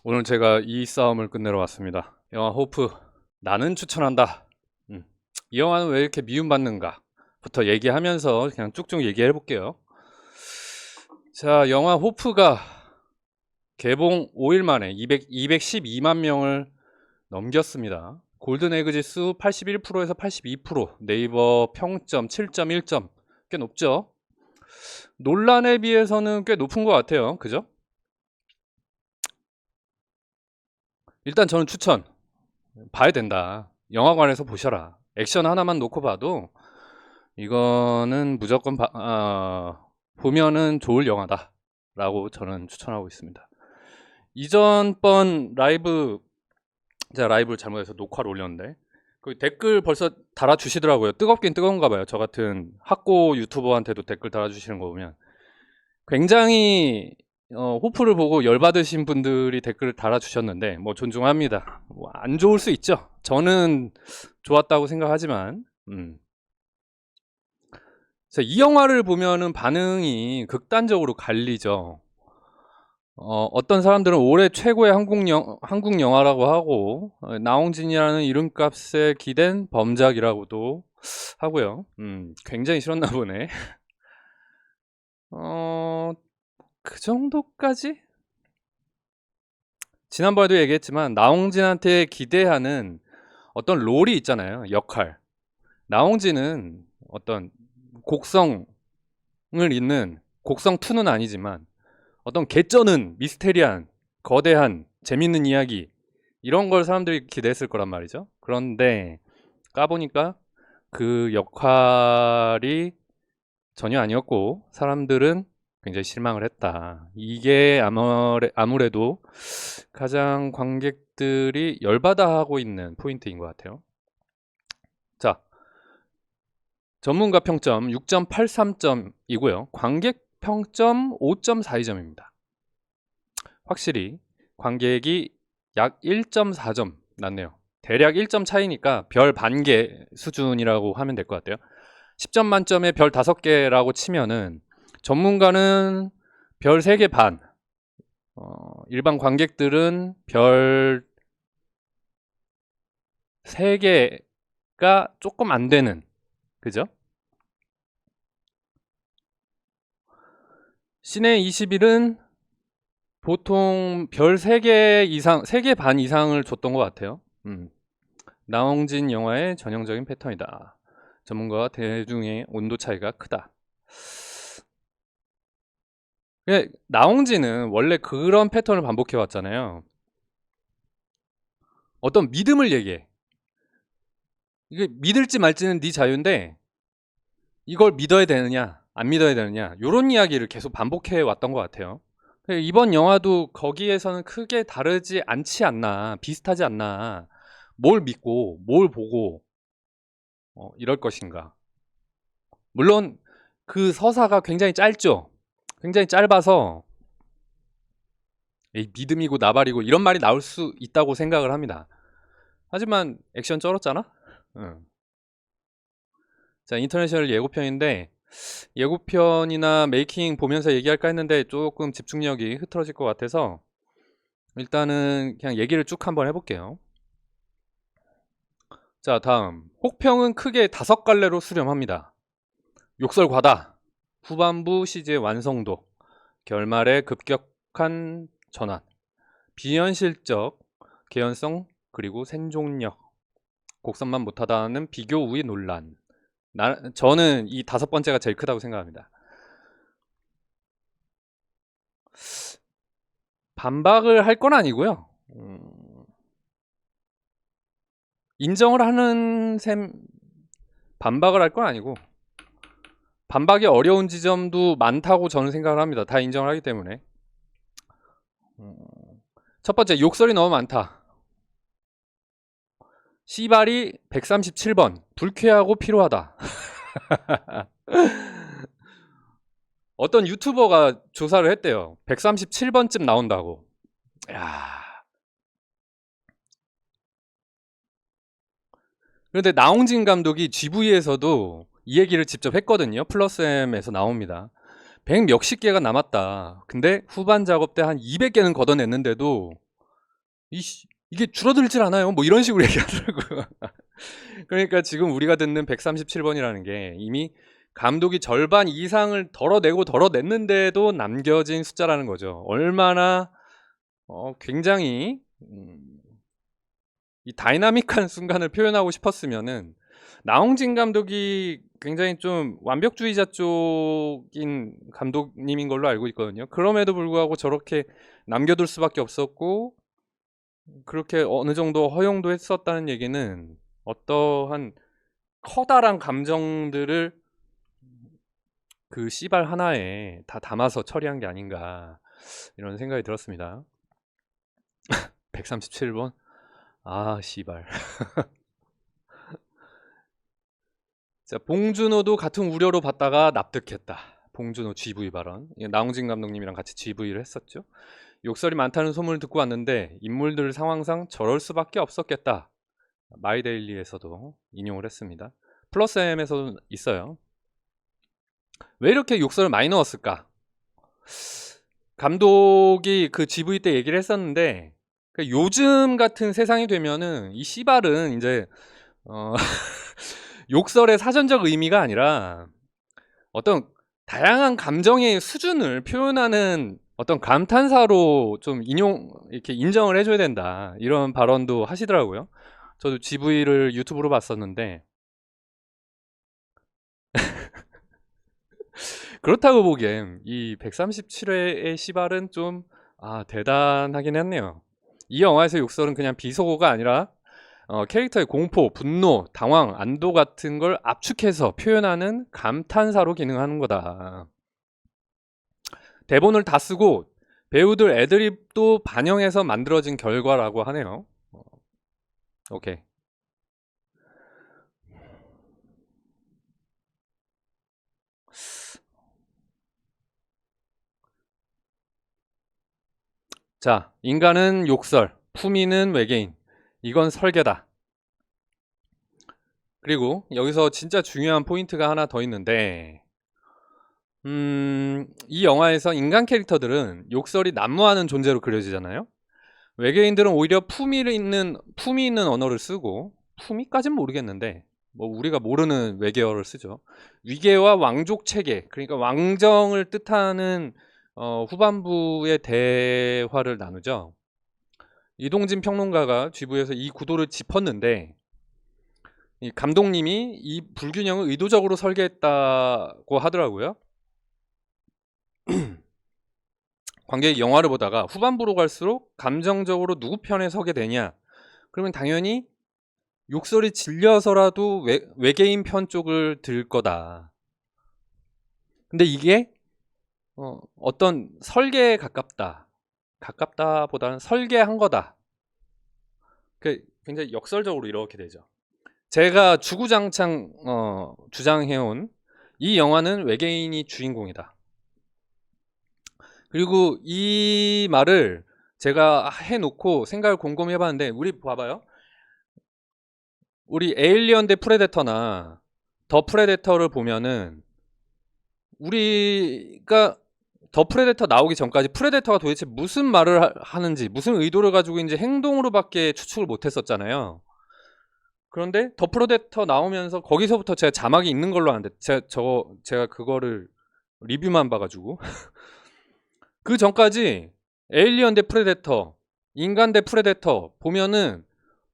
오늘 제가 이 싸움을 끝내러 왔습니다. 영화 호프, 나는 추천한다. 이 영화는 왜 이렇게 미움받는가 부터 얘기하면서 그냥 쭉쭉 얘기해 볼게요. 자, 영화 호프가 개봉 5일 만에 212만 명을 넘겼습니다. 골든 에그 지수 81%에서 82%, 네이버 평점 7.1점, 꽤 높죠. 논란에 비해서는 꽤 높은 것 같아요. 그죠? 일단 저는 추천, 봐야 된다. 영화관에서 보셔라. 액션 하나만 놓고 봐도 이거는 무조건 보면은 좋을 영화다 라고 저는 추천하고 있습니다. 이전 번 라이브, 제가 라이브를 잘못해서 녹화를 올렸는데 그 댓글 벌써 달아주시더라고요. 뜨겁긴 뜨거운가 봐요. 저 같은 학고 유튜버한테도 댓글 달아주시는 거 보면 굉장히 호프를 보고 열받으신 분들이 댓글을 달아주셨는데 뭐 존중합니다. 뭐안 좋을 수 있죠. 저는 좋았다고 생각하지만 이 영화를 보면은 반응이 극단적으로 갈리죠. 어떤 사람들은 올해 최고의 한국 영화라고 하고 나홍진이라는 이름값에 기댄 범작이라고도 하고요. 굉장히 싫었나 보네. 그 정도까지? 지난번에도 얘기했지만 나홍진한테 기대하는 어떤 롤이 있잖아요. 역할. 나홍진은 어떤 곡성을 잇는 곡성2는 아니지만 어떤 개쩌는 미스테리한 거대한 재밌는 이야기 이런 걸 사람들이 기대했을 거란 말이죠. 그런데 까보니까 그 역할이 전혀 아니었고 사람들은 굉장히 실망을 했다. 이게 아무래도 가장 관객들이 열받아 하고 있는 포인트인 것 같아요. 자, 전문가 평점 6.83점이고요. 관객 평점 5.42점입니다. 확실히 관객이 약 1.4점 낮네요. 대략 1점 차이니까 별 반 개 수준이라고 하면 될 것 같아요. 10점 만점에 별 5개라고 치면은 전문가는 별 3개 반, 일반 관객들은 별 3개가 조금 안 되는, 그죠? 시내 21은 보통 별 3개 이상, 3개 반 이상을 줬던 것 같아요. 나홍진 영화의 전형적인 패턴이다. 전문가와 대중의 온도 차이가 크다. 나홍진은 원래 그런 패턴을 반복해 왔잖아요. 어떤 믿음을 얘기해. 이게 믿을지 말지는 네 자유인데 이걸 믿어야 되느냐 안 믿어야 되느냐 이런 이야기를 계속 반복해 왔던 것 같아요. 이번 영화도 거기에서는 크게 다르지 않지 않나, 비슷하지 않나. 뭘 믿고 뭘 보고 이럴 것인가. 물론 그 서사가 굉장히 짧죠. 굉장히 짧아서 믿음이고 나발이고 이런 말이 나올 수 있다고 생각을 합니다. 하지만 액션 쩔었잖아. 자, 인터내셔널 예고편인데 예고편이나 메이킹 보면서 얘기할까 했는데 조금 집중력이 흐트러질 것 같아서 일단은 그냥 얘기를 쭉 한번 해볼게요. 자, 다음 혹평은 크게 5갈래로 수렴합니다. 욕설 과다, 후반부 CG의 완성도, 결말의 급격한 전환, 비현실적 개연성, 그리고 생존력, 곡선만 못하다는 비교 우위 논란. 저는 이 5번째가 제일 크다고 생각합니다. 반박을 할 건 아니고요. 인정을 하는 셈, 반박을 할 건 아니고 반박이 어려운 지점도 많다고 저는 생각을 합니다. 다 인정을 하기 때문에. 첫 번째, 욕설이 너무 많다. 씨발이 137번, 불쾌하고 피로하다. 어떤 유튜버가 조사를 했대요. 137번쯤 나온다고. 야. 그런데 나홍진 감독이 GV에서도 이 얘기를 직접 했거든요. 플러스M에서 나옵니다. 100 몇십 개가 남았다. 근데 후반 작업 때 한 200개는 걷어냈는데도 이게 줄어들질 않아요. 뭐 이런 식으로 얘기하더라고요. 그러니까 지금 우리가 듣는 137번이라는 게 이미 감독이 절반 이상을 덜어냈는데도 남겨진 숫자라는 거죠. 얼마나 굉장히 이 다이나믹한 순간을 표현하고 싶었으면은 나홍진 감독이 굉장히 좀 완벽주의자 쪽인 감독님인 걸로 알고 있거든요. 그럼에도 불구하고 저렇게 남겨둘 수밖에 없었고 그렇게 어느 정도 허용도 했었다는 얘기는 어떠한 커다란 감정들을 그 씨발 하나에 다 담아서 처리한 게 아닌가 이런 생각이 들었습니다. 137번 아 씨발. 자, 봉준호도 같은 우려로 봤다가 납득했다. 봉준호 GV 발언. 나홍진 감독님이랑 같이 GV를 했었죠. 욕설이 많다는 소문을 듣고 왔는데 인물들 상황상 저럴 수밖에 없었겠다. 마이데일리에서도 인용을 했습니다. 플러스 M에서도 있어요. 왜 이렇게 욕설을 많이 넣었을까? 감독이 그 GV 때 얘기를 했었는데 요즘 같은 세상이 되면은 이 씨발은 이제 욕설의 사전적 의미가 아니라 어떤 다양한 감정의 수준을 표현하는 어떤 감탄사로 좀 이렇게 인정을 해줘야 된다. 이런 발언도 하시더라고요. 저도 GV를 유튜브로 봤었는데 그렇다고 보기엔 이 137회의 시발은 좀 대단하긴 했네요. 이 영화에서 욕설은 그냥 비속어가 아니라 캐릭터의 공포, 분노, 당황, 안도 같은 걸 압축해서 표현하는 감탄사로 기능하는 거다. 대본을 다 쓰고 배우들 애드립도 반영해서 만들어진 결과라고 하네요. 오케이. 자, 인간은 욕설, 품위는 외계인. 이건 설계다. 그리고 여기서 진짜 중요한 포인트가 하나 더 있는데 이 영화에서 인간 캐릭터들은 욕설이 난무하는 존재로 그려지잖아요. 외계인들은 오히려 품위 있는 언어를 쓰고 품위까진 모르겠는데 뭐 우리가 모르는 외계어를 쓰죠. 위계와 왕족 체계, 그러니까 왕정을 뜻하는 후반부의 대화를 나누죠. 이동진 평론가가 GV에서 이 구도를 짚었는데 이 감독님이 이 불균형을 의도적으로 설계했다고 하더라고요. 관객이 영화를 보다가 후반부로 갈수록 감정적으로 누구 편에 서게 되냐? 그러면 당연히 욕설이 질려서라도 외계인 편 쪽을 들 거다. 근데 이게 어떤 설계에 가깝다보다는 설계한 거다. 굉장히 역설적으로 이렇게 되죠. 제가 주구장창 주장해온 이 영화는 외계인이 주인공이다. 그리고 이 말을 제가 해놓고 생각을 곰곰이 해봤는데 우리 봐봐요. 우리 에일리언 대 프레데터나 더 프레데터를 보면은 우리가 더 프레데터 나오기 전까지 프레데터가 도대체 무슨 말을 하는지 무슨 의도를 가지고 있는지 행동으로밖에 추측을 못했었잖아요. 그런데 더 프레데터 나오면서 거기서부터 제가 자막이 있는 걸로 아는데 제가 그거를 리뷰만 봐가지고 그 전까지 에일리언 대 프레데터, 인간 대 프레데터 보면은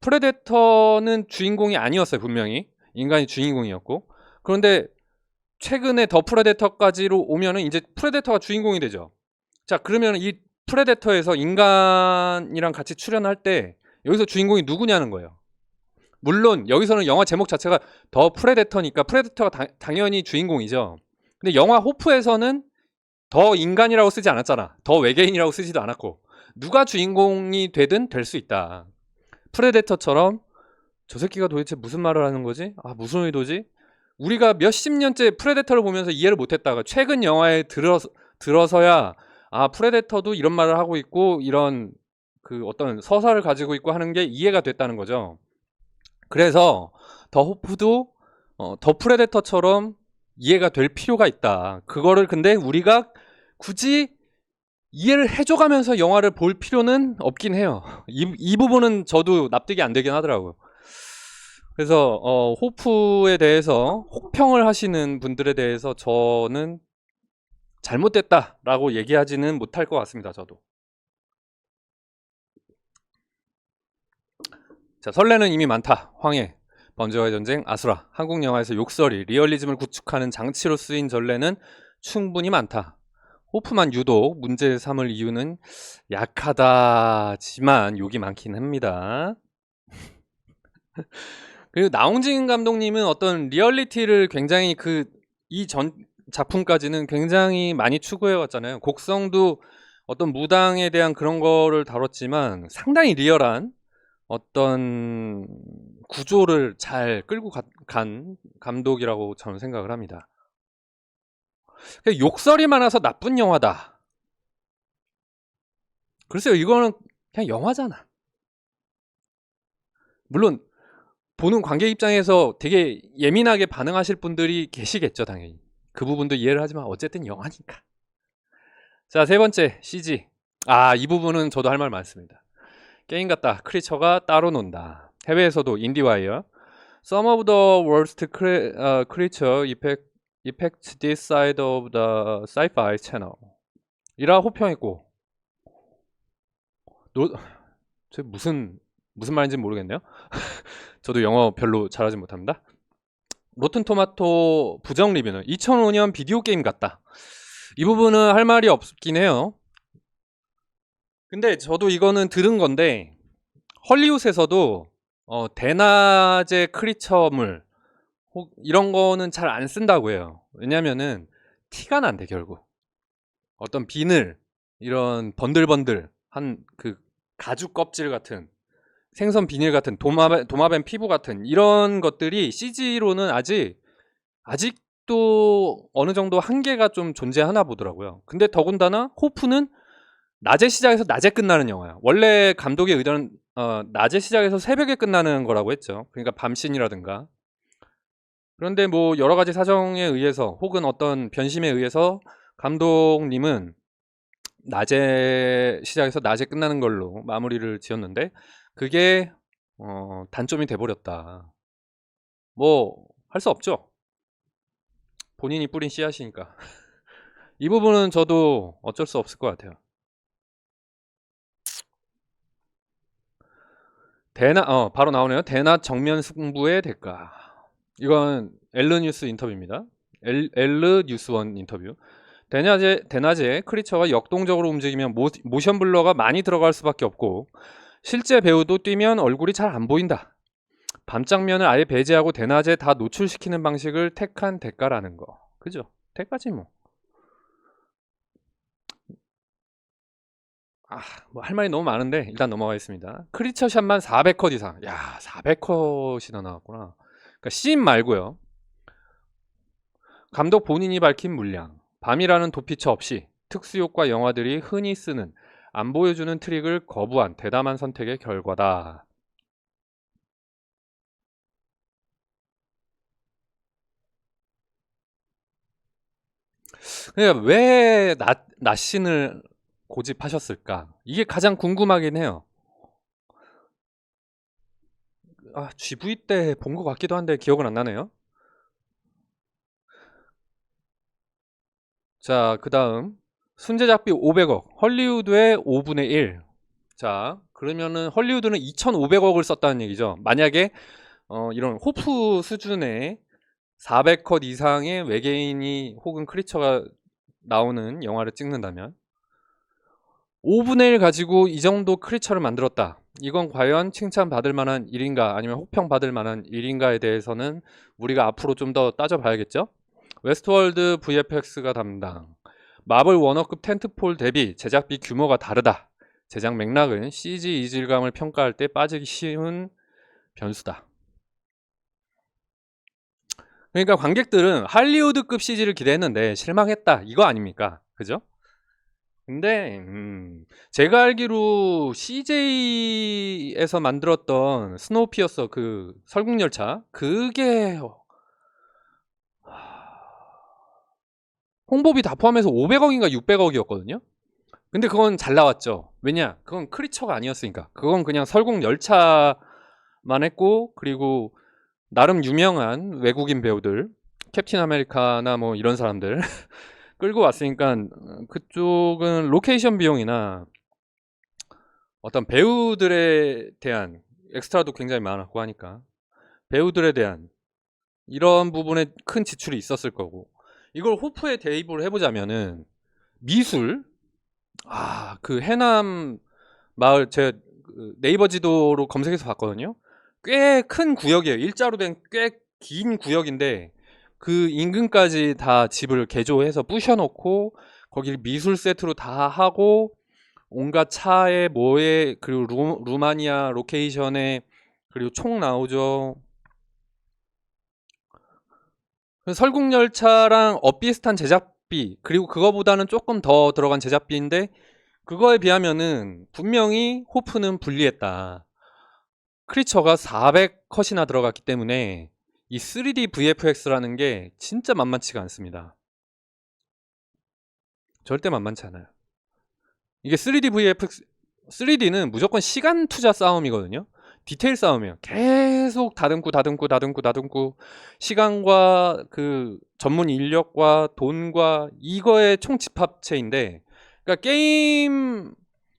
프레데터는 주인공이 아니었어요. 분명히 인간이 주인공이었고 그런데 최근에 더 프레데터까지로 오면은 이제 프레데터가 주인공이 되죠. 자, 그러면 이 프레데터에서 인간이랑 같이 출연할 때 여기서 주인공이 누구냐는 거예요. 물론 여기서는 영화 제목 자체가 더 프레데터니까 프레데터가 당연히 주인공이죠. 근데 영화 호프에서는 더 인간이라고 쓰지 않았잖아. 더 외계인이라고 쓰지도 않았고 누가 주인공이 되든 될 수 있다. 프레데터처럼 저 새끼가 도대체 무슨 말을 하는 거지? 무슨 의도지? 우리가 몇십 년째 프레데터를 보면서 이해를 못했다가 최근 영화에 들어서야 프레데터도 이런 말을 하고 있고 이런 그 어떤 서사를 가지고 있고 하는 게 이해가 됐다는 거죠. 그래서 더 호프도 더 프레데터처럼 이해가 될 필요가 있다. 그거를 근데 우리가 굳이 이해를 해줘가면서 영화를 볼 필요는 없긴 해요. 이 부분은 저도 납득이 안 되긴 하더라고요. 그래서 호프에 대해서 혹평을 하시는 분들에 대해서 저는 잘못됐다라고 얘기하지는 못할 것 같습니다. 저도. 자, 설레는 이미 많다. 황해, 번지와의 전쟁, 아수라. 한국 영화에서 욕설이 리얼리즘을 구축하는 장치로 쓰인 전례는 충분히 많다. 호프만 유독 문제 삼을 이유는 약하다지만 욕이 많긴 합니다. 그리고 나홍진 감독님은 어떤 리얼리티를 굉장히 이 전 작품까지는 굉장히 많이 추구해 왔잖아요. 곡성도 어떤 무당에 대한 그런 거를 다뤘지만 상당히 리얼한 어떤 구조를 잘 끌고 간 감독이라고 저는 생각을 합니다. 욕설이 많아서 나쁜 영화다. 글쎄요, 이거는 그냥 영화잖아. 물론 보는 관객 입장에서 되게 예민하게 반응하실 분들이 계시겠죠, 당연히. 그 부분도 이해를 하지만 어쨌든 영화니까. 자, 세 번째, CG. 이 부분은 저도 할 말 많습니다. 게임 같다. 크리처가 따로 논다. 해외에서도 인디와이어 Some of the worst creature effects this side of the sci-fi channel 이라 호평했고 저 무슨 말인지 모르겠네요. 저도 영어 별로 잘하지 못합니다. 로튼 토마토 부정 리뷰는 2005년 비디오 게임 같다. 이 부분은 할 말이 없긴 해요. 근데 저도 이거는 들은 건데 헐리우드에서도 대낮의 크리처물 이런 거는 잘 안 쓴다고 해요. 왜냐면은 티가 난대 결국. 어떤 비늘 이런 번들번들 한 그 가죽 껍질 같은 생선 비닐 같은 도마뱀 피부 같은 이런 것들이 CG로는 아직도 어느 정도 한계가 좀 존재하나 보더라고요. 근데 더군다나 호프는 낮에 시작해서 낮에 끝나는 영화야. 원래 감독의 의도는 낮에 시작해서 새벽에 끝나는 거라고 했죠. 그러니까 밤씬이라든가. 그런데 뭐 여러 가지 사정에 의해서 혹은 어떤 변심에 의해서 감독님은 낮에 시작해서 낮에 끝나는 걸로 마무리를 지었는데 그게 단점이 돼버렸다. 뭐 할 수 없죠. 본인이 뿌린 씨앗이니까. 이 부분은 저도 어쩔 수 없을 것 같아요. 바로 나오네요. 대낮 정면 승부의 대가. 이건 엘르뉴스 인터뷰입니다. 엘르뉴스원 인터뷰. 대낮에 크리처가 역동적으로 움직이면 모션 블러가 많이 들어갈 수밖에 없고 실제 배우도 뛰면 얼굴이 잘 안 보인다. 밤 장면을 아예 배제하고 대낮에 다 노출시키는 방식을 택한 대가라는 거. 그죠? 대가지 뭐. 뭐 할 말이 너무 많은데 일단 넘어가겠습니다. 크리처 샷만 400컷 이상. 야, 400컷이나 나왔구나. 그러니까 씬 말고요. 감독 본인이 밝힌 물량. 밤이라는 도피처 없이 특수효과 영화들이 흔히 쓰는 안 보여주는 트릭을 거부한 대담한 선택의 결과다. 그러니까 왜 낮신을 고집하셨을까? 이게 가장 궁금하긴 해요. GV 때 본 것 같기도 한데 기억은 안 나네요. 자, 그 다음 순제작비 500억, 헐리우드의 5분의 1. 자, 그러면은 헐리우드는 2,500억을 썼다는 얘기죠. 만약에 이런 호프 수준의 400컷 이상의 외계인이 혹은 크리처가 나오는 영화를 찍는다면 5분의 1 가지고 이 정도 크리처를 만들었다. 이건 과연 칭찬받을 만한 일인가 아니면 혹평받을 만한 일인가에 대해서는 우리가 앞으로 좀 더 따져봐야겠죠. 웨스트월드 VFX가 담당. 마블 워너급 텐트폴 대비 제작비 규모가 다르다. 제작 맥락은 CG 이질감을 평가할 때 빠지기 쉬운 변수다. 그러니까 관객들은 할리우드급 CG를 기대했는데 실망했다. 이거 아닙니까? 그죠? 근데 제가 알기로 CJ에서 만들었던 스노우피어서 그 설국열차 그게 홍보비 다 포함해서 500억인가 600억이었거든요. 근데 그건 잘 나왔죠. 왜냐? 그건 크리처가 아니었으니까. 그건 그냥 설국 열차만 했고, 그리고 나름 유명한 외국인 배우들, 캡틴 아메리카나 뭐 이런 사람들 끌고 왔으니까 그쪽은 로케이션 비용이나 어떤 배우들에 대한 엑스트라도 굉장히 많았고 하니까 배우들에 대한 이런 부분에 큰 지출이 있었을 거고, 이걸 호프에 대입을 해보자면은 미술, 그 해남 마을, 제 네이버 지도로 검색해서 봤거든요. 꽤 큰 구역이에요. 일자로 된 꽤 긴 구역인데 그 인근까지 다 집을 개조해서 부셔놓고 거기 미술 세트로 다 하고 온갖 차에 뭐에, 그리고 루마니아 로케이션에, 그리고 총 나오죠. 설국열차랑 엇비슷한 제작비, 그리고 그거보다는 조금 더 들어간 제작비인데 그거에 비하면은 분명히 호프는 불리했다. 크리처가 400컷이나 들어갔기 때문에 이 3D VFX라는 게 진짜 만만치가 않습니다. 절대 만만치 않아요. 이게 3D VFX, 3D는 무조건 시간 투자 싸움이거든요. 디테일 싸움이에요. 계속 다듬고 시간과 그 전문 인력과 돈과 이거의 총집합체인데, 그러니까 게임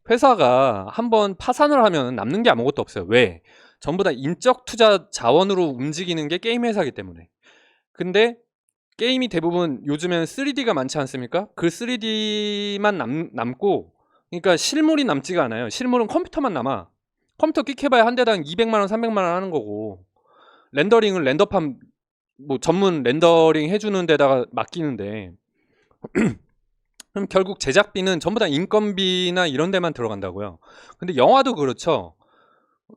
회사가 한번 파산을 하면 남는 게 아무것도 없어요. 왜? 전부 다 인적 투자 자원으로 움직이는 게 게임 회사이기 때문에. 근데 게임이 대부분 요즘엔 3D가 많지 않습니까? 그 3D만 남고, 그러니까 실물이 남지가 않아요. 실물은 컴퓨터만 남아. 컴퓨터 끽해봐야 한 대당 200만 원, 300만 원 하는 거고, 렌더링은 렌더팜 뭐 전문 렌더링 해주는 데다가 맡기는데, 그럼 결국 제작비는 전부 다 인건비나 이런 데만 들어간다고요. 근데 영화도 그렇죠.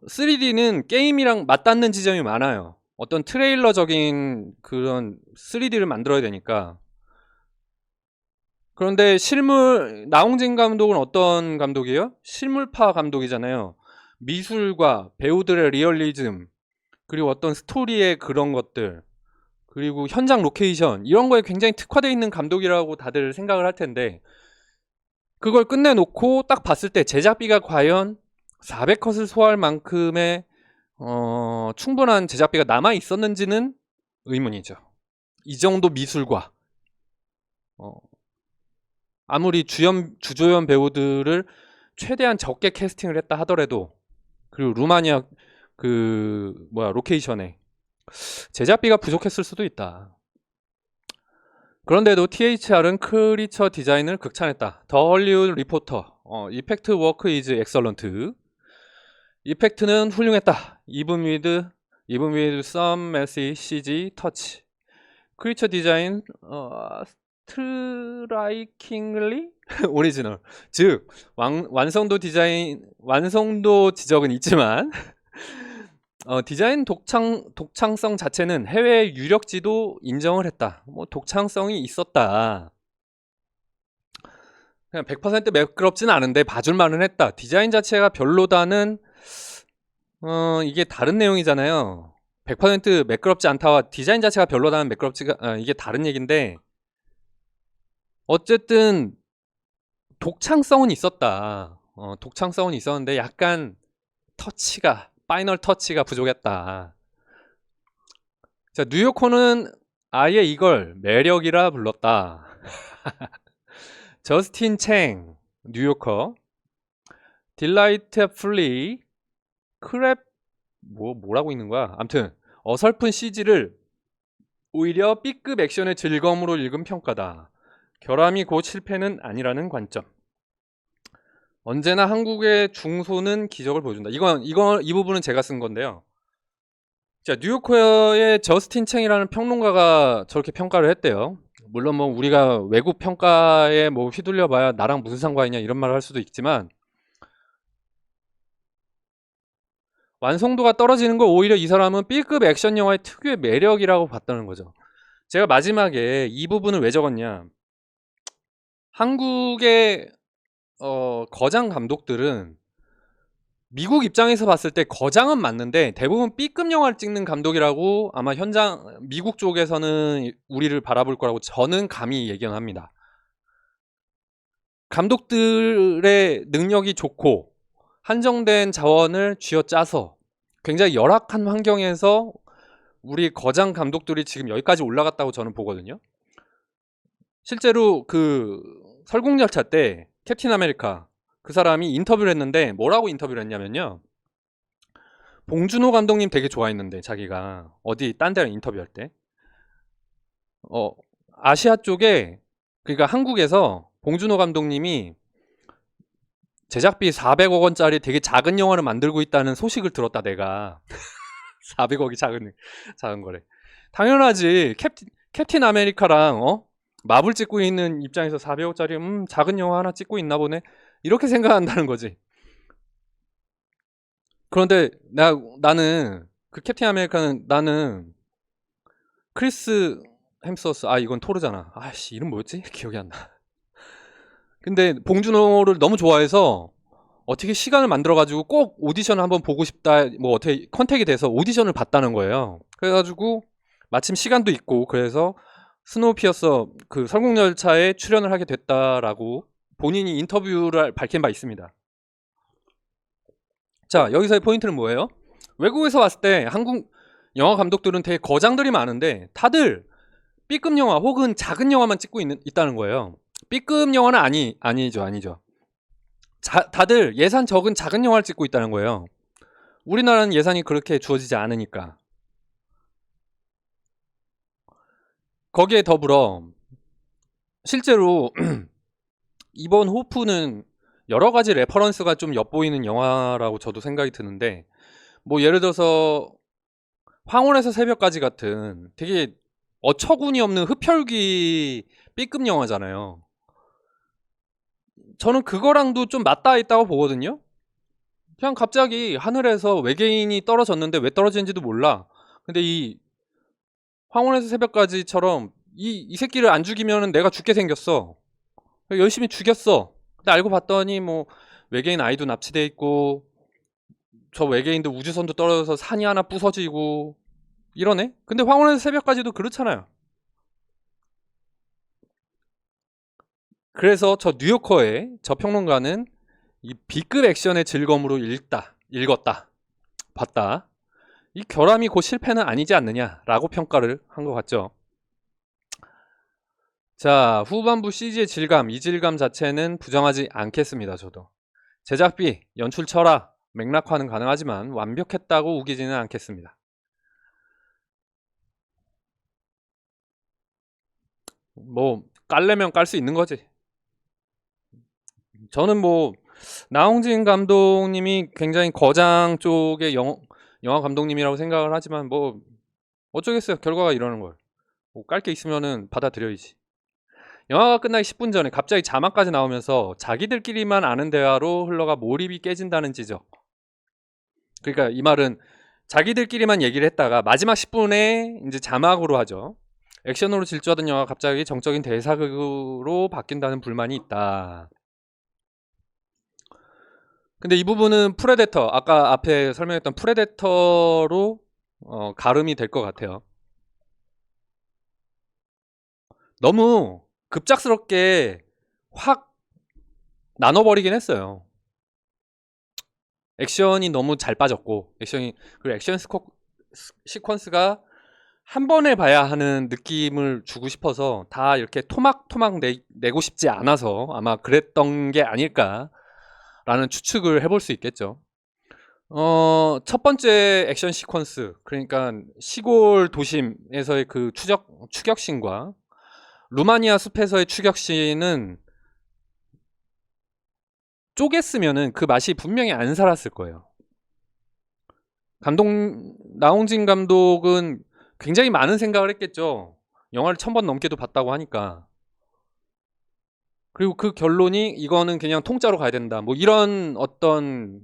3D는 게임이랑 맞닿는 지점이 많아요. 어떤 트레일러적인 그런 3D를 만들어야 되니까. 그런데 실물, 나홍진 감독은 어떤 감독이에요? 실물파 감독이잖아요. 미술과 배우들의 리얼리즘, 그리고 어떤 스토리의 그런 것들, 그리고 현장 로케이션, 이런 거에 굉장히 특화되어 있는 감독이라고 다들 생각을 할 텐데, 그걸 끝내놓고 딱 봤을 때 제작비가 과연 400컷을 소화할 만큼의 충분한 제작비가 남아 있었는지는 의문이죠. 이 정도 미술과 아무리 주조연 배우들을 최대한 적게 캐스팅을 했다 하더라도, 그리고 루마니아 로케이션에 제작비가 부족했을 수도 있다. 그런데도 THR은 크리처 디자인을 극찬했다. 더 헐리우드 리포터, 이펙트 워크 이즈 엑설런트. 이펙트는 훌륭했다. even with some messy CG touch. 크리처 디자인 스트라이킹리 오리지널. 즉 완성도 지적은 있지만 디자인 독창성 자체는 해외 유력지도 인정을 했다. 뭐 독창성이 있었다. 그냥 100% 매끄럽지는 않은데 봐줄만은 했다. 디자인 자체가 별로다는 이게 다른 내용이잖아요. 100% 매끄럽지 않다와 디자인 자체가 별로다는 매끄럽지가 이게 다른 얘기인데, 어쨌든 독창성은 있었다. 독창성은 있었는데 약간 파이널 터치가 부족했다. 자, 뉴요커는 아예 이걸 매력이라 불렀다. 저스틴 챙, 뉴요커. 딜라이트풀리 크랩, 뭐라고 있는 거야? 암튼 어설픈 CG를 오히려 B급 액션의 즐거움으로 읽은 평가다. 결함이 곧 실패는 아니라는 관점. 언제나 한국의 중소는 기적을 보여준다. 이 부분은 제가 쓴 건데요. 자, 뉴요커의 저스틴 챙이라는 평론가가 저렇게 평가를 했대요. 물론 뭐 우리가 외국 평가에 뭐 휘둘려 봐야 나랑 무슨 상관이냐 이런 말을 할 수도 있지만, 완성도가 떨어지는 거 오히려 이 사람은 B급 액션 영화의 특유의 매력이라고 봤다는 거죠. 제가 마지막에 이 부분을 왜 적었냐. 한국의 거장 감독들은 미국 입장에서 봤을 때 거장은 맞는데 대부분 B급 영화를 찍는 감독이라고 아마 미국 쪽에서는 우리를 바라볼 거라고 저는 감히 예견합니다. 감독들의 능력이 좋고 한정된 자원을 쥐어짜서 굉장히 열악한 환경에서 우리 거장 감독들이 지금 여기까지 올라갔다고 저는 보거든요. 실제로 그 설국열차 때 캡틴 아메리카 그 사람이 인터뷰를 했는데 뭐라고 인터뷰를 했냐면요. 봉준호 감독님 되게 좋아했는데 자기가 어디 딴 데랑 인터뷰할 때 아시아 쪽에 그러니까 한국에서 봉준호 감독님이 제작비 400억 원짜리 되게 작은 영화를 만들고 있다는 소식을 들었다 내가. 400억이 작은 거래. 당연하지. 캡틴 아메리카랑 마블 찍고 있는 입장에서 400억짜리 작은 영화 하나 찍고 있나 보네. 이렇게 생각한다는 거지. 그런데 나는 그 캡틴 아메리카는 나는 크리스 햄스워스 이건 토르잖아. 아씨 이름 뭐였지? 기억이 안 나. 근데 봉준호를 너무 좋아해서 어떻게 시간을 만들어가지고 꼭 오디션을 한번 보고 싶다 뭐 어떻게 컨택이 돼서 오디션을 봤다는 거예요. 그래가지고 마침 시간도 있고 그래서 스노우피어서 그 설국열차에 출연을 하게 됐다라고 본인이 인터뷰를 밝힌 바 있습니다. 자 여기서의 포인트는 뭐예요? 외국에서 봤을 때 한국 영화 감독들은 되게 거장들이 많은데 다들 B급 영화 혹은 작은 영화만 찍고 있다는 거예요. B급 영화는 아니죠. 다들 예산 적은 작은 영화를 찍고 있다는 거예요. 우리나라는 예산이 그렇게 주어지지 않으니까. 거기에 더불어 실제로 이번 호프는 여러 가지 레퍼런스가 좀 엿보이는 영화라고 저도 생각이 드는데 뭐 예를 들어서 황혼에서 새벽까지 같은 되게 어처구니 없는 흡혈귀 B급 영화잖아요. 저는 그거랑도 좀 맞닿아 있다고 보거든요. 그냥 갑자기 하늘에서 외계인이 떨어졌는데 왜 떨어진지도 몰라. 근데 이 황혼에서 새벽까지처럼 이 새끼를 안 죽이면 내가 죽게 생겼어. 열심히 죽였어. 근데 알고 봤더니 뭐 외계인 아이도 납치돼 있고 저 외계인도 우주선도 떨어져서 산이 하나 부서지고 이러네. 근데 황혼에서 새벽까지도 그렇잖아요. 그래서 저 뉴요커의 저 평론가는 이 B급 액션의 즐거움으로 읽었다, 봤다. 이 결함이 곧 실패는 아니지 않느냐라고 평가를 한 것 같죠. 자, 후반부 CG의 질감, 이 질감 자체는 부정하지 않겠습니다. 저도. 제작비, 연출 철학, 맥락화는 가능하지만 완벽했다고 우기지는 않겠습니다. 뭐 깔려면 깔 수 있는 거지. 저는 뭐 나홍진 감독님이 굉장히 거장 쪽의 영화 감독님이라고 생각을 하지만 뭐 어쩌겠어요. 결과가 이러는 걸. 뭐 깔 게 있으면은 받아들여야지. 영화가 끝나기 10분 전에 갑자기 자막까지 나오면서 자기들끼리만 아는 대화로 흘러가 몰입이 깨진다는 지적. 그러니까 이 말은 자기들끼리만 얘기를 했다가 마지막 10분에 이제 자막으로 하죠. 액션으로 질주하던 영화가 갑자기 정적인 대사극으로 바뀐다는 불만이 있다. 근데 이 부분은 프레데터, 아까 앞에 설명했던 프레데터로 가름이 될 것 같아요. 너무 급작스럽게 확 나눠버리긴 했어요. 액션이 너무 잘 빠졌고 그리고 액션 시퀀스가 한 번에 봐야 하는 느낌을 주고 싶어서 다 이렇게 토막토막 내고 싶지 않아서 아마 그랬던 게 아닐까라는 추측을 해볼 수 있겠죠. 첫 번째 액션 시퀀스, 그러니까 시골 도심에서의 그 추격신과 루마니아 숲에서의 추격신은 쪼갰으면은 그 맛이 분명히 안 살았을 거예요. 나홍진 감독은 굉장히 많은 생각을 했겠죠. 영화를 1000번 넘게도 봤다고 하니까. 그리고 그 결론이 이거는 그냥 통짜로 가야 된다. 뭐 이런 어떤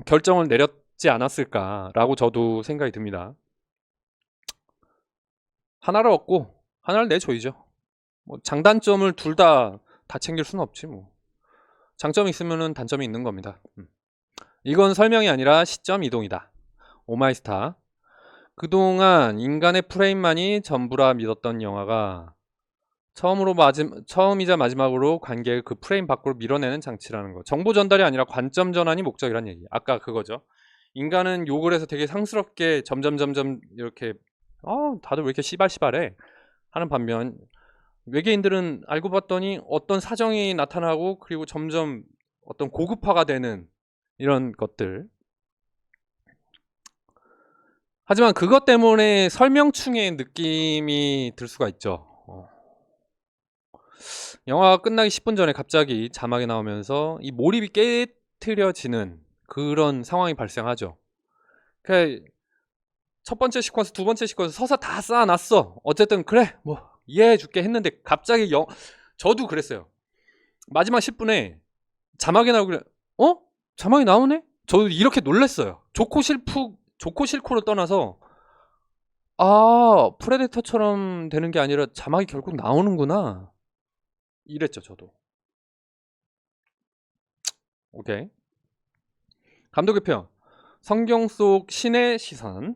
결정을 내렸지 않았을까라고 저도 생각이 듭니다. 하나를 얻고 하나를 내줘야죠. 뭐 장단점을 둘 다 챙길 수는 없지 뭐. 장점이 있으면은 단점이 있는 겁니다. 이건 설명이 아니라 시점 이동이다. 오마이스타. 그동안 인간의 프레임만이 전부라 믿었던 영화가 처음이자 마지막으로 관객을 그 프레임 밖으로 밀어내는 장치라는 거. 정보 전달이 아니라 관점 전환이 목적이란 얘기. 아까 그거죠. 인간은 욕을 해서 되게 상스럽게 점점점점 이렇게 다들 왜 이렇게 씨발씨발해 하는 반면 외계인들은 알고 봤더니 어떤 사정이 나타나고 그리고 점점 어떤 고급화가 되는 이런 것들. 하지만 그것 때문에 설명충의 느낌이 들 수가 있죠. 영화가 끝나기 10분 전에 갑자기 자막이 나오면서 이 몰입이 깨트려지는 그런 상황이 발생하죠. 그러니까 첫 번째 시퀀스, 두 번째 시퀀스 서사 다 쌓아놨어. 어쨌든 그래 뭐 이해해줄게 했는데 갑자기 저도 그랬어요. 마지막 10분에 자막이 나오고 그래. 자막이 나오네? 저도 이렇게 놀랐어요. 좋고 싫고를 떠나서 프레데터처럼 되는 게 아니라 자막이 결국 나오는구나 이랬죠. 저도. 오케이. 감독의 평. 성경 속 신의 시선.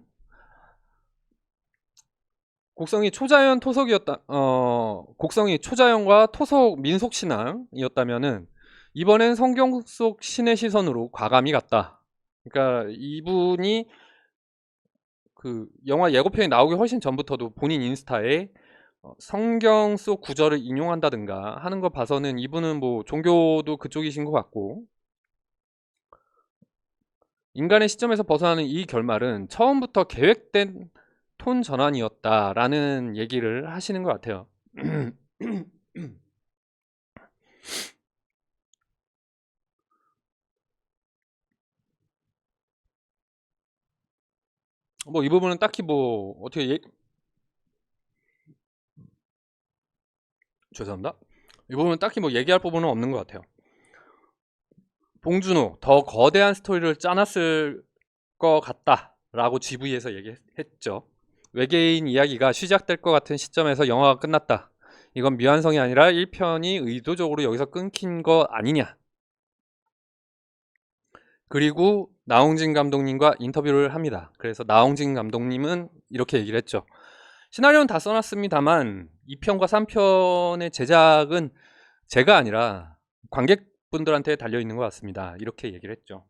곡성이 초자연과 토속 민속 신앙이었다면은 이번엔 성경 속 신의 시선으로 과감히 갔다. 그러니까 이분이 그 영화 예고편이 나오기 훨씬 전부터도 본인 인스타에 성경 속 구절을 인용한다든가 하는 거 봐서는 이분은 뭐 종교도 그쪽이신 것 같고, 인간의 시점에서 벗어나는 이 결말은 처음부터 계획된 톤 전환이었다라는 얘기를 하시는 것 같아요. 뭐 이 부분은 딱히 뭐 어떻게 죄송합니다. 이 부분은 딱히 뭐 얘기할 부분은 없는 것 같아요. 봉준호 더 거대한 스토리를 짜놨을 것 같다라고 GV에서 얘기했죠. 외계인 이야기가 시작될 것 같은 시점에서 영화가 끝났다. 이건 미완성이 아니라 1편이 의도적으로 여기서 끊긴 거 아니냐. 그리고 나홍진 감독님과 인터뷰를 합니다. 그래서 나홍진 감독님은 이렇게 얘기를 했죠. 시나리오는 다 써놨습니다만 2편과 3편의 제작은 제가 아니라 관객분들한테 달려있는 것 같습니다. 이렇게 얘기를 했죠.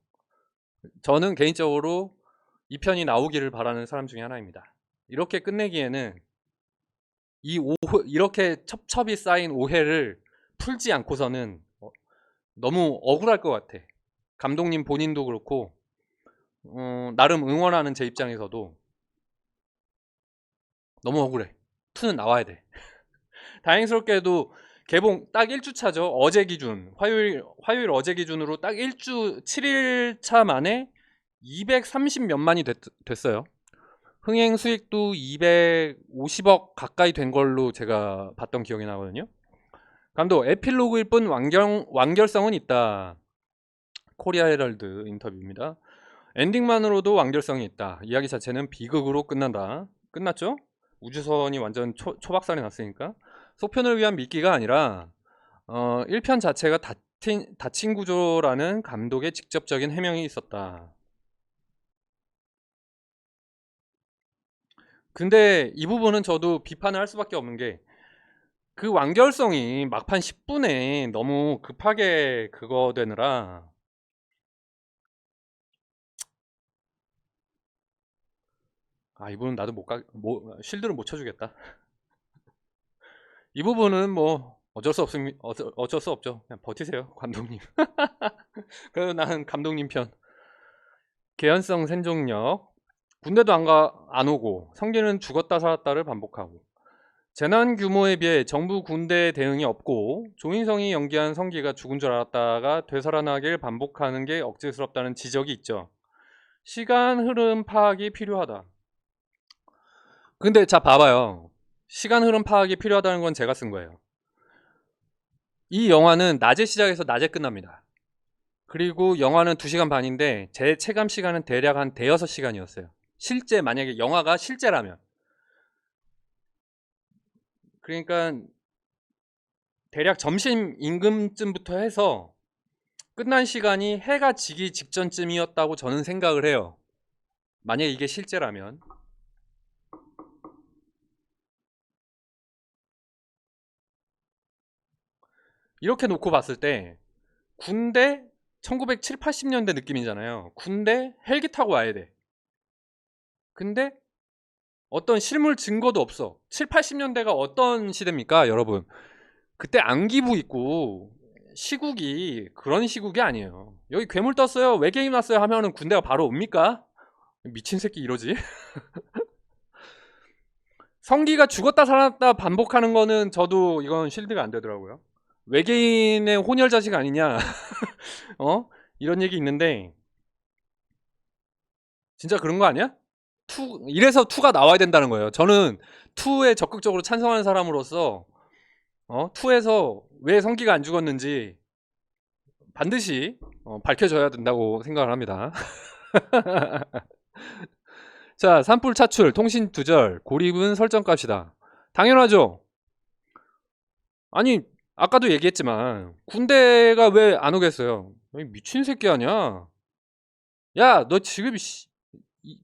저는 개인적으로 2편이 나오기를 바라는 사람 중에 하나입니다. 이렇게 끝내기에는 이렇게 첩첩이 쌓인 오해를 풀지 않고서는 너무 억울할 것 같아. 감독님 본인도 그렇고 나름 응원하는 제 입장에서도 너무 억울해. 2는 나와야 돼. 다행스럽게도 개봉 딱 1주차죠. 어제 기준 화요일 어제 기준으로 딱 7일차 만에 230 몇만이 됐어요. 흥행 수익도 250억 가까이 된 걸로 제가 봤던 기억이 나거든요. 감독 에필로그일 뿐 완결성은 있다. 코리아 헤럴드 인터뷰입니다. 엔딩만으로도 완결성이 있다. 이야기 자체는 비극으로 끝난다. 끝났죠? 우주선이 완전 초박살이 났으니까. 속편을 위한 미끼가 아니라 1편 자체가 닫힌 구조라는 감독의 직접적인 해명이 있었다. 근데 이 부분은 저도 비판을 할 수밖에 없는 게 그 완결성이 막판 10분에 너무 급하게 그거 되느라 이분은 나도 쉴드를 못 쳐주겠다. 이 부분은 뭐 어쩔 수 없죠. 그냥 버티세요, 감독님. 그래도 나는 감독님 편. 개연성 생존력. 군대도 안 오고 성기는 죽었다 살았다를 반복하고 재난 규모에 비해 정부 군대 대응이 없고 조인성이 연기한 성기가 죽은 줄 알았다가 되살아나길 반복하는 게 억지스럽다는 지적이 있죠. 시간 흐름 파악이 필요하다. 근데 자 봐봐요. 시간 흐름 파악이 필요하다는 건 제가 쓴 거예요. 이 영화는 낮에 시작해서 낮에 끝납니다. 그리고 영화는 2시간 반인데 제 체감 시간은 대략 한 대여섯 시간이었어요. 실제 만약에 영화가 실제라면. 그러니까 대략 점심 임금쯤부터 해서 끝난 시간이 해가 지기 직전쯤이었다고 저는 생각을 해요. 만약에 이게 실제라면. 이렇게 놓고 봤을 때 군대 1970, 80년대 느낌이잖아요. 군대 헬기 타고 와야 돼. 근데 어떤 실물 증거도 없어. 7, 80년대가 어떤 시대입니까, 여러분? 그때 안기부 있고 시국이 그런 시국이 아니에요. 여기 괴물 떴어요, 외계인 왔어요 하면은 군대가 바로 옵니까? 미친 새끼 이러지. 성기가 죽었다 살아났다 반복하는 거는 저도 이건 실드가 안 되더라고요. 외계인의 혼혈 자식 아니냐. 어? 이런 얘기 있는데 진짜 그런 거 아니야? 이래서 2가 나와야 된다는 거예요. 저는 2에 적극적으로 찬성하는 사람으로서 2에서 왜 성기가 안 죽었는지 반드시 밝혀져야 된다고 생각을 합니다. 자, 산불 차출, 통신 두절, 고립은 설정값이다. 당연하죠. 아니, 아까도 얘기했지만 군대가 왜 안 오겠어요? 미친 새끼 아니야? 야, 너 지금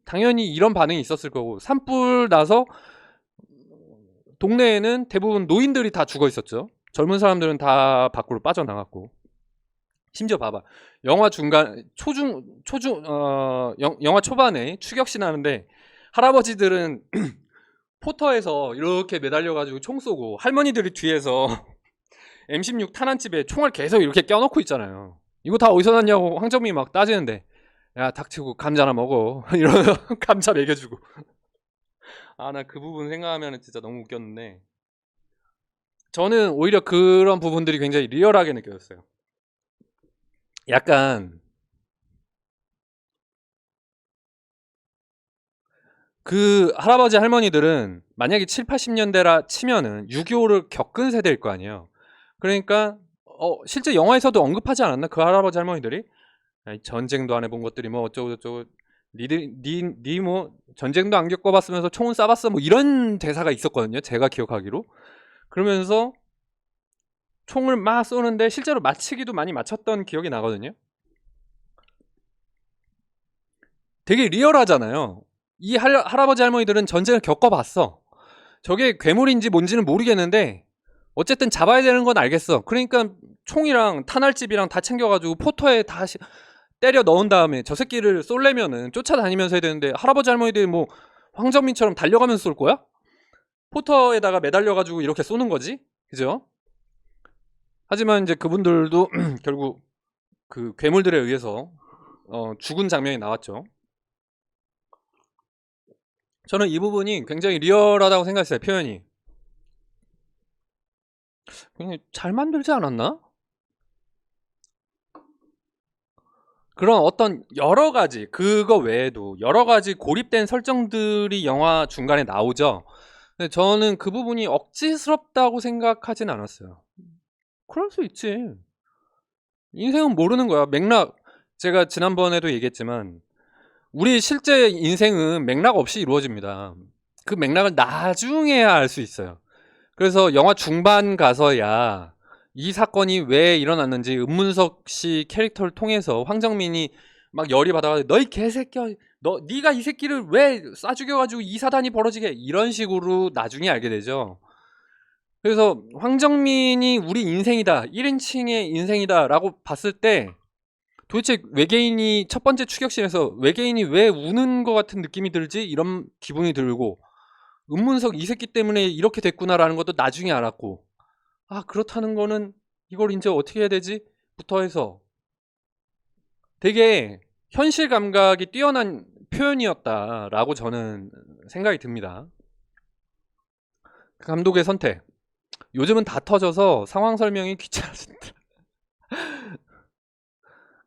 당연히 이런 반응이 있었을 거고, 산불 나서 동네에는 대부분 노인들이 다 죽어 있었죠. 젊은 사람들은 다 밖으로 빠져나갔고. 심지어 봐봐, 영화 중간 영화 초반에 추격신 하는데 할아버지들은 포터에서 이렇게 매달려 가지고 총 쏘고, 할머니들이 뒤에서 M16 탄환집에 총알 계속 이렇게 껴놓고 있잖아요. 이거 다 어디서 났냐고 황정민이 막 따지는데, 야 닥치고 감자나 먹어 이러면 감자 먹여주고. 아, 나 그 부분 생각하면 진짜 너무 웃겼는데, 저는 오히려 그런 부분들이 굉장히 리얼하게 느껴졌어요. 약간 그 할아버지 할머니들은 만약에 7, 80년대라 치면은 6.25를 겪은 세대일 거 아니에요. 그러니까 실제 영화에서도 언급하지 않았나? 그 할아버지 할머니들이 아니, 전쟁도 안 해본 것들이 뭐 어쩌고 저쩌고, 니 뭐 전쟁도 안 겪어봤으면서 총은 쏴봤어, 뭐 이런 대사가 있었거든요, 제가 기억하기로. 그러면서 총을 막 쏘는데 실제로 맞히기도 많이 맞췄던 기억이 나거든요. 되게 리얼하잖아요. 이 할아버지 할머니들은 전쟁을 겪어봤어. 저게 괴물인지 뭔지는 모르겠는데 어쨌든 잡아야 되는 건 알겠어. 그러니까 총이랑 탄알집이랑 다 챙겨가지고 포터에 다 때려 넣은 다음에 저 새끼를 쏠려면은 쫓아다니면서 해야 되는데, 할아버지 할머니들이 뭐 황정민처럼 달려가면서 쏠 거야? 포터에다가 매달려가지고 이렇게 쏘는 거지, 그죠? 하지만 이제 그분들도 결국 그 괴물들에 의해서 죽은 장면이 나왔죠. 저는 이 부분이 굉장히 리얼하다고 생각했어요. 표현이 굉장히 잘 만들지 않았나? 그런 어떤 여러 가지, 그거 외에도 여러 가지 고립된 설정들이 영화 중간에 나오죠. 근데 저는 그 부분이 억지스럽다고 생각하진 않았어요. 그럴 수 있지. 인생은 모르는 거야. 맥락, 제가 지난번에도 얘기했지만 우리 실제 인생은 맥락 없이 이루어집니다. 그 맥락을 나중에야 알 수 있어요. 그래서 영화 중반 가서야 이 사건이 왜 일어났는지 은문석 씨 캐릭터를 통해서 황정민이 막 열이 받아가지고 너희 개새끼야, 네가 이 새끼를 왜 쏴 죽여가지고 이 사단이 벌어지게, 이런 식으로 나중에 알게 되죠. 그래서 황정민이 우리 인생이다, 1인칭의 인생이다 라고 봤을 때 도대체 외계인이 첫 번째 추격신에서 외계인이 왜 우는 것 같은 느낌이 들지, 이런 기분이 들고, 은문석 이 새끼 때문에 이렇게 됐구나라는 것도 나중에 알았고, 아 그렇다는 거는 이걸 이제 어떻게 해야 되지? 부터 해서 되게 현실 감각이 뛰어난 표현이었다라고 저는 생각이 듭니다. 그 감독의 선택. 요즘은 다 터져서 상황 설명이 귀찮아진다.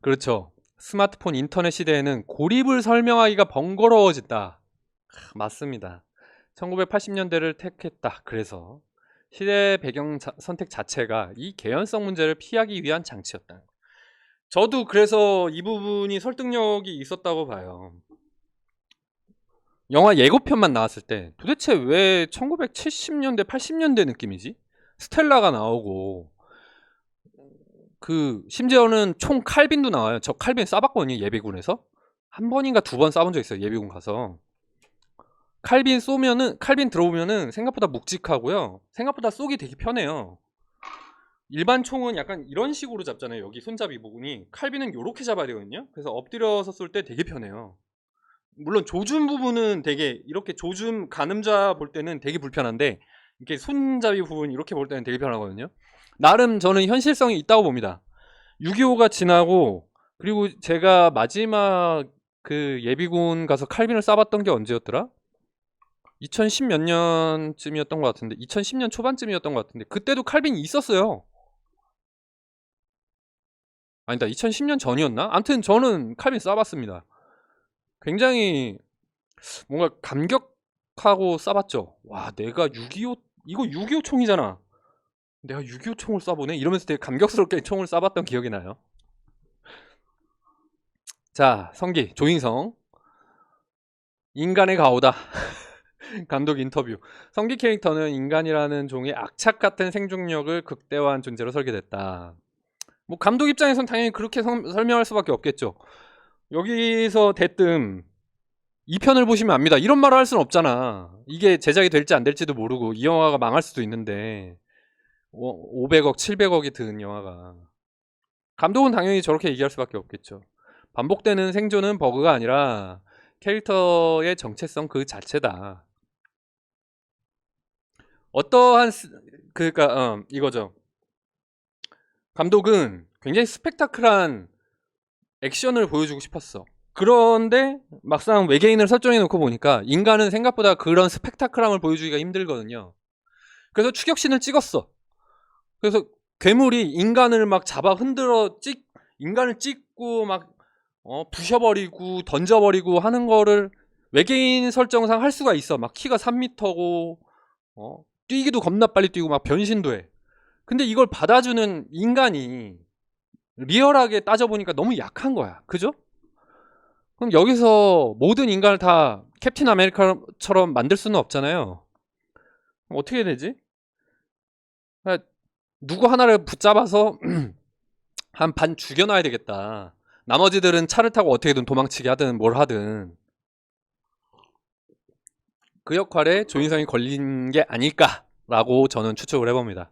그렇죠. 스마트폰 인터넷 시대에는 고립을 설명하기가 번거로워졌다. 맞습니다. 1980년대를 택했다. 그래서 시대 배경 선택 자체가 이 개연성 문제를 피하기 위한 장치였다. 저도 그래서 이 부분이 설득력이 있었다고 봐요. 영화 예고편만 나왔을 때 도대체 왜 1970년대 80년대 느낌이지? 스텔라가 나오고, 그 심지어는 총 칼빈도 나와요. 저 칼빈 쏴봤거든요, 예비군에서. 한 번인가 2번 쏴본 적 있어요, 예비군 가서. 칼빈 쏘면은, 칼빈 들어오면은 생각보다 묵직하고요, 생각보다 쏘기 되게 편해요. 일반 총은 약간 이런 식으로 잡잖아요. 여기 손잡이 부분이. 칼비는 이렇게 잡아야 되거든요. 그래서 엎드려서 쏠 때 되게 편해요. 물론 조준 부분은 되게 이렇게 조준 가늠자 볼 때는 되게 불편한데 이렇게 손잡이 부분 이렇게 볼 때는 되게 편하거든요. 나름 저는 현실성이 있다고 봅니다. 6.25가 지나고 그리고 제가 마지막 그 예비군 가서 칼빈을 쏴봤던 게 언제였더라? 2010 몇 년쯤이었던 것 같은데 2010년 초반쯤이었던 것 같은데 그때도 칼빈이 있었어요. 아니다 2010년 전이었나? 아무튼 저는 칼빈 쏴봤습니다. 굉장히 뭔가 감격하고 쏴봤죠. 와 내가 6.25 이거 6.25 총이잖아. 내가 6.25 총을 쏴보네 이러면서 되게 감격스럽게 총을 쏴봤던 기억이 나요. 자 성기 조인성 인간의 가오다. 감독 인터뷰. 성기 캐릭터는 인간이라는 종의 악착 같은 생존력을 극대화한 존재로 설계됐다. 뭐 감독 입장에선 당연히 그렇게 설명할 수밖에 없겠죠. 여기서 대뜸 2편을 보시면 압니다. 이런 말을 할 수는 없잖아. 이게 제작이 될지 안 될지도 모르고 이 영화가 망할 수도 있는데 500억, 700억이 든 영화가. 감독은 당연히 저렇게 얘기할 수밖에 없겠죠. 반복되는 생존은 버그가 아니라 캐릭터의 정체성 그 자체다. 어떠한 그러니까 이거죠. 감독은 굉장히 스펙타클한 액션을 보여주고 싶었어. 그런데 막상 외계인을 설정해 놓고 보니까 인간은 생각보다 그런 스펙타클함을 보여주기가 힘들거든요. 그래서 추격신을 찍었어. 그래서 괴물이 인간을 막 잡아 흔들어 인간을 찍고 막 부셔버리고 던져버리고 하는 거를 외계인 설정상 할 수가 있어. 막 키가 3m고 뛰기도 겁나 빨리 뛰고 막 변신도 해. 근데 이걸 받아주는 인간이 리얼하게 따져보니까 너무 약한 거야. 그죠? 그럼 여기서 모든 인간을 다 캡틴 아메리카처럼 만들 수는 없잖아요. 그럼 어떻게 되지? 누구 하나를 붙잡아서 한 반 죽여놔야 되겠다. 나머지들은 차를 타고 어떻게든 도망치게 하든 뭘 하든 그 역할에 조인성이 걸린 게 아닐까라고 저는 추측을 해봅니다.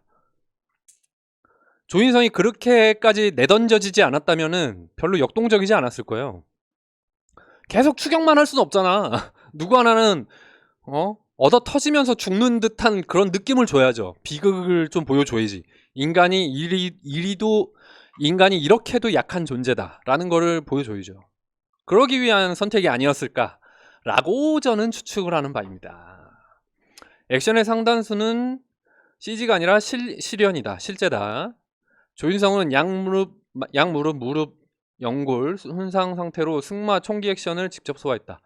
조인성이 그렇게까지 내던져지지 않았다면은 별로 역동적이지 않았을 거예요. 계속 추격만 할 수는 없잖아. 누구 하나는 얻어 터지면서 죽는 듯한 그런 느낌을 줘야죠. 비극을 좀 보여줘야지. 인간이 인간이 이렇게도 약한 존재다라는 거를 보여줘야죠. 그러기 위한 선택이 아니었을까라고 저는 추측을 하는 바입니다. 액션의 상당수는 CG가 아니라 실현이다, 실제다. 조인성은 무릎, 연골 손상 상태로 승마 총기 액션을 직접 소화했다.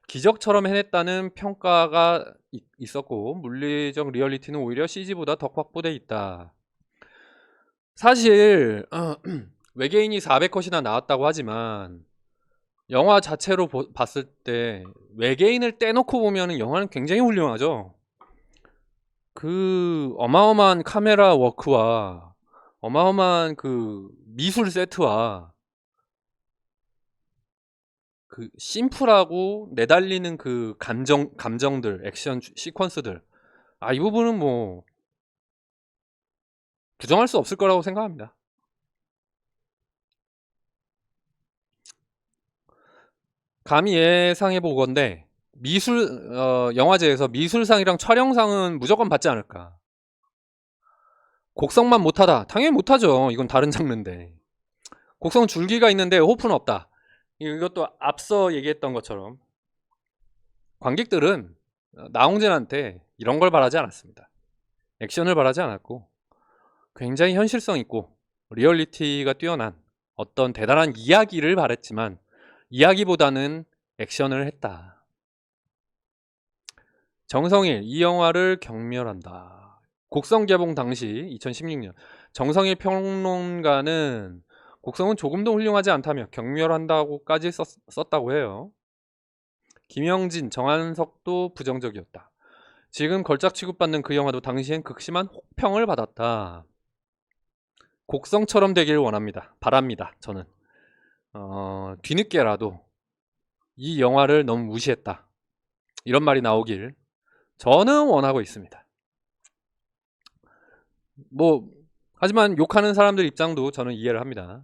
기적처럼 해냈다는 평가가 있었고 물리적 리얼리티는 오히려 CG보다 더 확보돼 있다. 사실 외계인이 400컷이나 나왔다고 하지만 영화 자체로 봤을 때 외계인을 떼놓고 보면 영화는 굉장히 훌륭하죠. 그 어마어마한 카메라 워크와 어마어마한 그 미술 세트와 그 심플하고 내달리는 그 감정들, 액션 시퀀스들. 이 부분은 뭐 부정할 수 없을 거라고 생각합니다. 감히 예상해 보건데 영화제에서 미술상이랑 촬영상은 무조건 받지 않을까. 곡성만 못하다. 당연히 못하죠. 이건 다른 장르인데. 곡성 줄기가 있는데 호프는 없다. 이것도 앞서 얘기했던 것처럼 관객들은 나홍진한테 이런 걸 바라지 않았습니다. 액션을 바라지 않았고 굉장히 현실성 있고 리얼리티가 뛰어난 어떤 대단한 이야기를 바랬지만 이야기보다는 액션을 했다. 정성일 이 영화를 경멸한다. 곡성 개봉 당시 2016년 정성일 평론가는 곡성은 조금도 훌륭하지 않다며 경멸한다고까지 썼다고 해요. 김영진, 정한석도 부정적이었다. 지금 걸작 취급받는 그 영화도 당시엔 극심한 혹평을 받았다. 곡성처럼 되길 바랍니다. 저는 뒤늦게라도 이 영화를 너무 무시했다. 이런 말이 나오길 저는 원하고 있습니다. 뭐 하지만 욕하는 사람들 입장도 저는 이해를 합니다.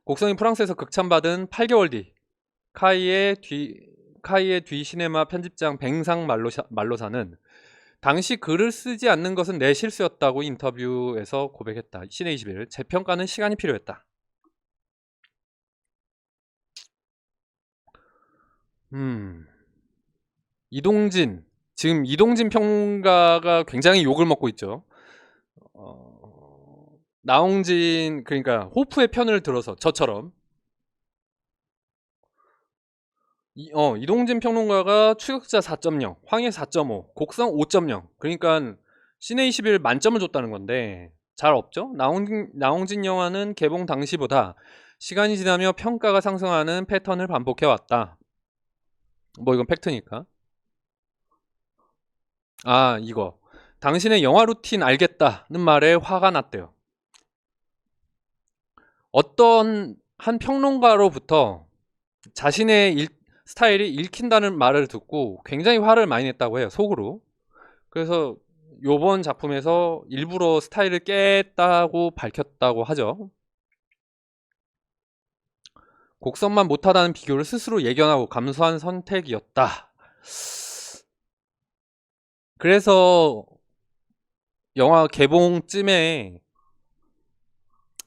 곡성이 프랑스에서 극찬받은 8개월 뒤 카이의 뒤 시네마 편집장 뱅상 말로사는 당시 글을 쓰지 않는 것은 내 실수였다고 인터뷰에서 고백했다. 시네21 재평가는 시간이 필요했다. 이동진 지금 이동진 평론가가 굉장히 욕을 먹고 있죠. 나홍진 그러니까 호프의 편을 들어서 저처럼 이동진 평론가가 추격자 4.0, 황해 4.5, 곡성 5.0 그러니까 시네21 만점을 줬다는 건데 잘 없죠? 나홍진 영화는 개봉 당시보다 시간이 지나며 평가가 상승하는 패턴을 반복해왔다. 뭐 이건 팩트니까. 아 이거 당신의 영화 루틴 알겠다는 말에 화가 났대요. 어떤 한 평론가로부터 자신의 스타일이 읽힌다는 말을 듣고 굉장히 화를 많이 냈다고 해요. 속으로. 그래서 요번 작품에서 일부러 스타일을 깼다고 밝혔다고 하죠. 곡선만 못하다는 비교를 스스로 예견하고 감수한 선택이었다. 그래서 영화 개봉쯤에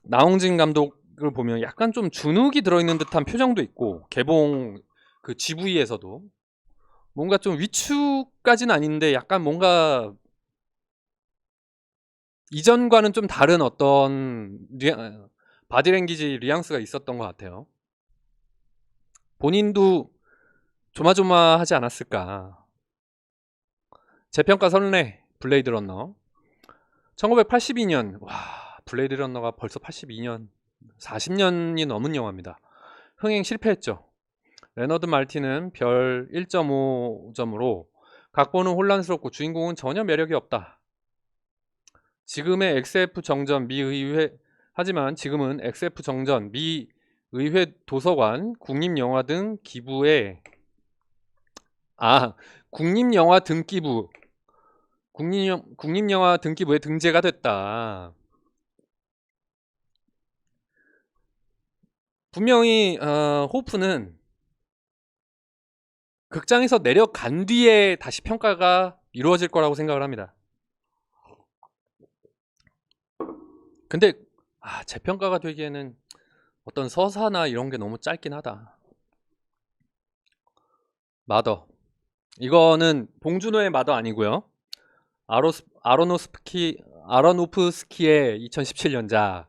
나홍진 감독을 보면 약간 좀 주눅이 들어있는 듯한 표정도 있고 개봉 그 GV에서도 뭔가 좀 위축까지는 아닌데 약간 뭔가 이전과는 좀 다른 어떤 바디랭귀지 뉘앙스가 있었던 것 같아요. 본인도 조마조마하지 않았을까. 재평가 선례 블레이드 러너 1982년 와 블레이드 러너가 벌써 82년 40년이 넘은 영화입니다. 흥행 실패했죠. 레너드 말틴은 별 1.5점으로 각본은 혼란스럽고 주인공은 전혀 매력이 없다. 지금의 XF 정전 미의회 하지만 지금은 XF 정전 미의회 도서관 국립영화 등 기부에 국립영화 등기부 국립영화 등기부에 등재가 됐다. 분명히 호프는 극장에서 내려간 뒤에 다시 평가가 이루어질 거라고 생각을 합니다. 근데 재평가가 되기에는 어떤 서사나 이런 게 너무 짧긴 하다. 마더 이거는 봉준호의 마더 아니고요. 아로노프스키의 2017년작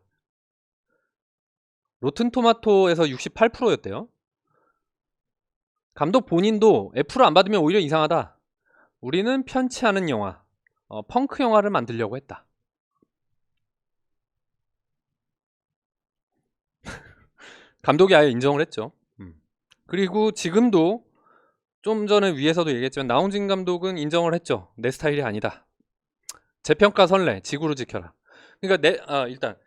로튼토마토에서 68%였대요. 감독 본인도 F를 안 받으면 오히려 이상하다. 우리는 편치 않은 영화, 펑크 영화를 만들려고 했다. 감독이 아예 인정을 했죠. 그리고 지금도 좀 전에 위에서도 얘기했지만 나홍진 감독은 인정을 했죠. 내 스타일이 아니다. 재평가 선례, 지구를 지켜라. 그러니까 일단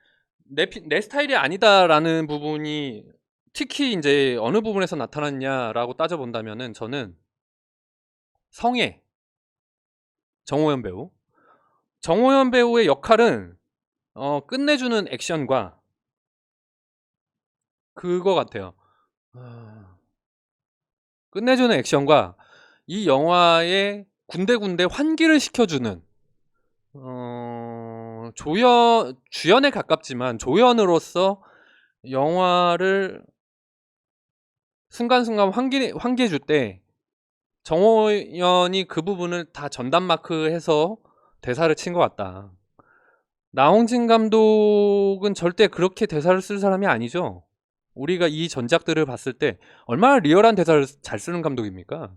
내 스타일이 아니다라는 부분이 특히 이제 어느 부분에서 나타났냐라고 따져본다면은 저는 성애 정호연 배우의 역할은 끝내주는 액션과 그거 같아요. 끝내주는 액션과 이 영화에 군데군데 환기를 시켜주는 주연에 가깝지만 조연으로서 영화를 순간순간 환기해줄 때 정호연이 그 부분을 다 전담 마크해서 대사를 친 것 같다. 나홍진 감독은 절대 그렇게 대사를 쓸 사람이 아니죠. 우리가 이 전작들을 봤을 때 얼마나 리얼한 대사를 잘 쓰는 감독입니까?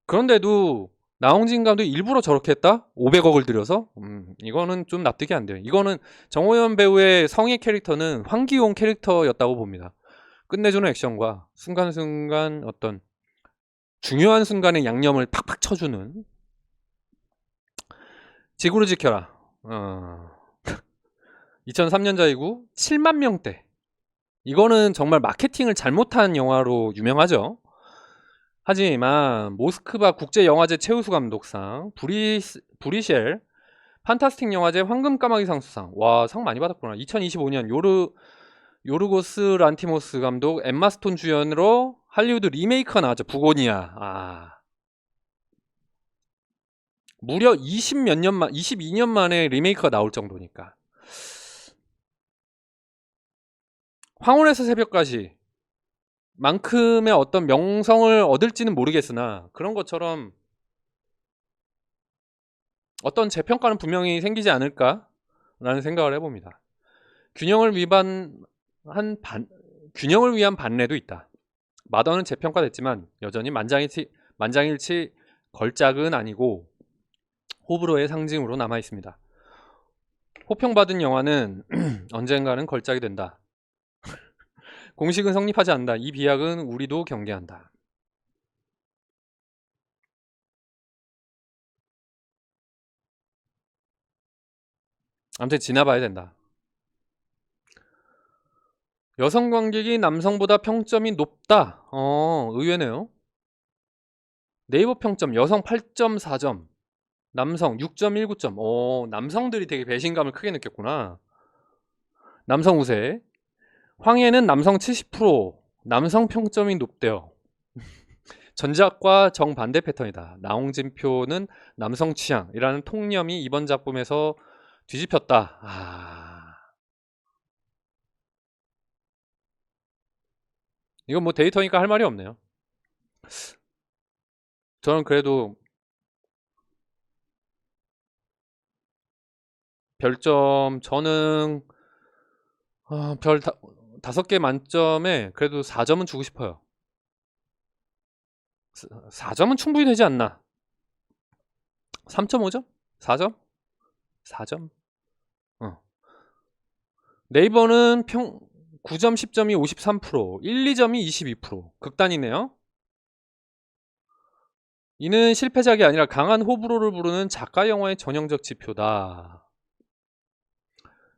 그런데도 나홍진 감독이 일부러 저렇게 했다? 500억을 들여서? 이거는 좀 납득이 안 돼요. 이거는 정호연 배우의 성의 캐릭터는 환기용 캐릭터였다고 봅니다. 끝내주는 액션과 순간순간 어떤 중요한 순간에 양념을 팍팍 쳐주는 지구를 지켜라. 2003년작이고 7만 명대. 이거는 정말 마케팅을 잘못한 영화로 유명하죠. 하지만 모스크바 국제영화제 최우수 감독상, 브리셸 판타스틱 영화제 황금까마귀상 수상. 와, 상 많이 받았구나. 2025년 요르고스 란티모스 감독, 엠마 스톤 주연으로 할리우드 리메이크가 나왔죠. 부고니아. 무려 22년 만에 리메이크가 나올 정도니까. 황홀에서 새벽까지 만큼의 어떤 명성을 얻을지는 모르겠으나 그런 것처럼 어떤 재평가는 분명히 생기지 않을까라는 생각을 해봅니다. 균형을 위한 반례도 있다. 마더는 재평가됐지만 여전히 만장일치 걸작은 아니고 호불호의 상징으로 남아 있습니다. 호평받은 영화는 언젠가는 걸작이 된다. 공식은 성립하지 않는다. 이 비약은 우리도 경계한다. 아무튼 지나봐야 된다. 여성 관객이 남성보다 평점이 높다. 의외네요. 네이버 평점 여성 8.4점, 남성 6.19점. 남성들이 되게 배신감을 크게 느꼈구나. 남성 우세. 황해는 남성 70%, 남성 평점이 높대요. 전작과 정반대 패턴이다. 나홍진표는 남성 취향이라는 통념이 이번 작품에서 뒤집혔다. 이건 뭐 데이터니까 할 말이 없네요. 저는 그래도 별점 저는 별 5개 만점에 그래도 4점은 주고 싶어요. 4점은 충분히 되지 않나? 3.5점? 4점? 4점? 네이버는 9점, 10점이 53%, 1, 2점이 22%. 극단이네요. 이는 실패작이 아니라 강한 호불호를 부르는 작가 영화의 전형적 지표다.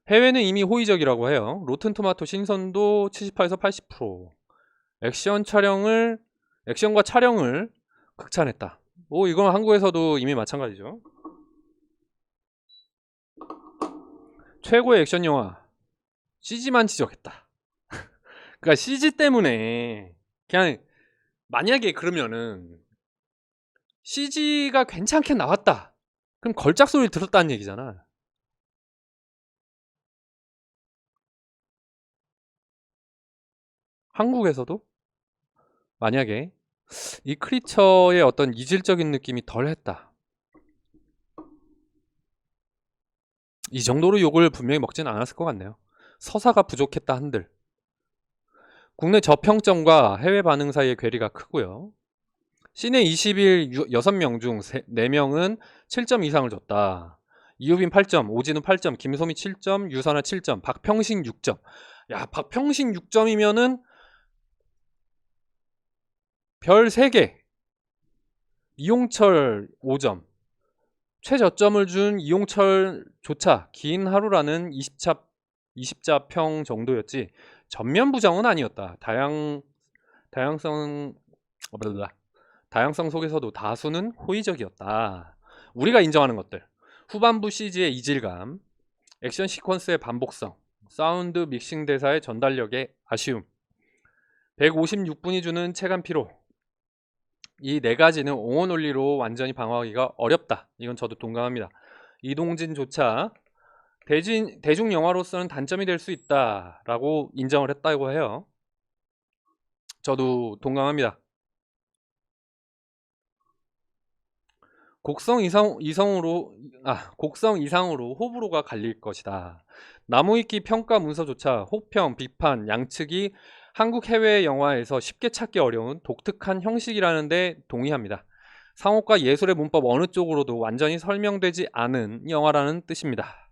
해외는 이미 호의적이라고 해요. 로튼토마토 신선도 78에서 80%. 액션과 촬영을 극찬했다. 이건 한국에서도 이미 마찬가지죠. 최고의 액션 영화. CG만 지적했다. 그러니까 CG 때문에 그냥 만약에 그러면은 CG가 괜찮게 나왔다. 그럼 걸작 소리를 들었다는 얘기잖아. 한국에서도 만약에 이 크리처의 어떤 이질적인 느낌이 덜했다. 이 정도로 욕을 분명히 먹진 않았을 것 같네요. 서사가 부족했다 한들. 국내 저평점과 해외 반응 사이의 괴리가 크고요. 시내 20일 6명 중 4명은 7점 이상을 줬다. 이유빈 8점, 오진우 8점, 김소미 7점, 유선아 7점, 박평식 6점. 야, 박평식 6점이면은 별 3개. 이용철 5점. 최저점을 준 이용철조차 긴 하루라는 20자평 정도였지 전면 부정은 아니었다. 다양성 속에서도 다수는 호의적이었다. 우리가 인정하는 것들. 후반부 CG의 이질감, 액션 시퀀스의 반복성, 사운드 믹싱 대사의 전달력의 아쉬움, 156분이 주는 체감 피로. 이 4가지는 옹호 논리로 완전히 방어하기가 어렵다. 이건 저도 동감합니다. 이동진조차 대중 영화로서는 단점이 될 수 있다라고 인정을 했다고 해요. 저도 동감합니다. 곡성 이상으로 호불호가 갈릴 것이다. 나무위키 평가 문서조차 호평, 비판, 양측이 한국 해외 영화에서 쉽게 찾기 어려운 독특한 형식이라는데 동의합니다. 상업과 예술의 문법 어느 쪽으로도 완전히 설명되지 않은 영화라는 뜻입니다.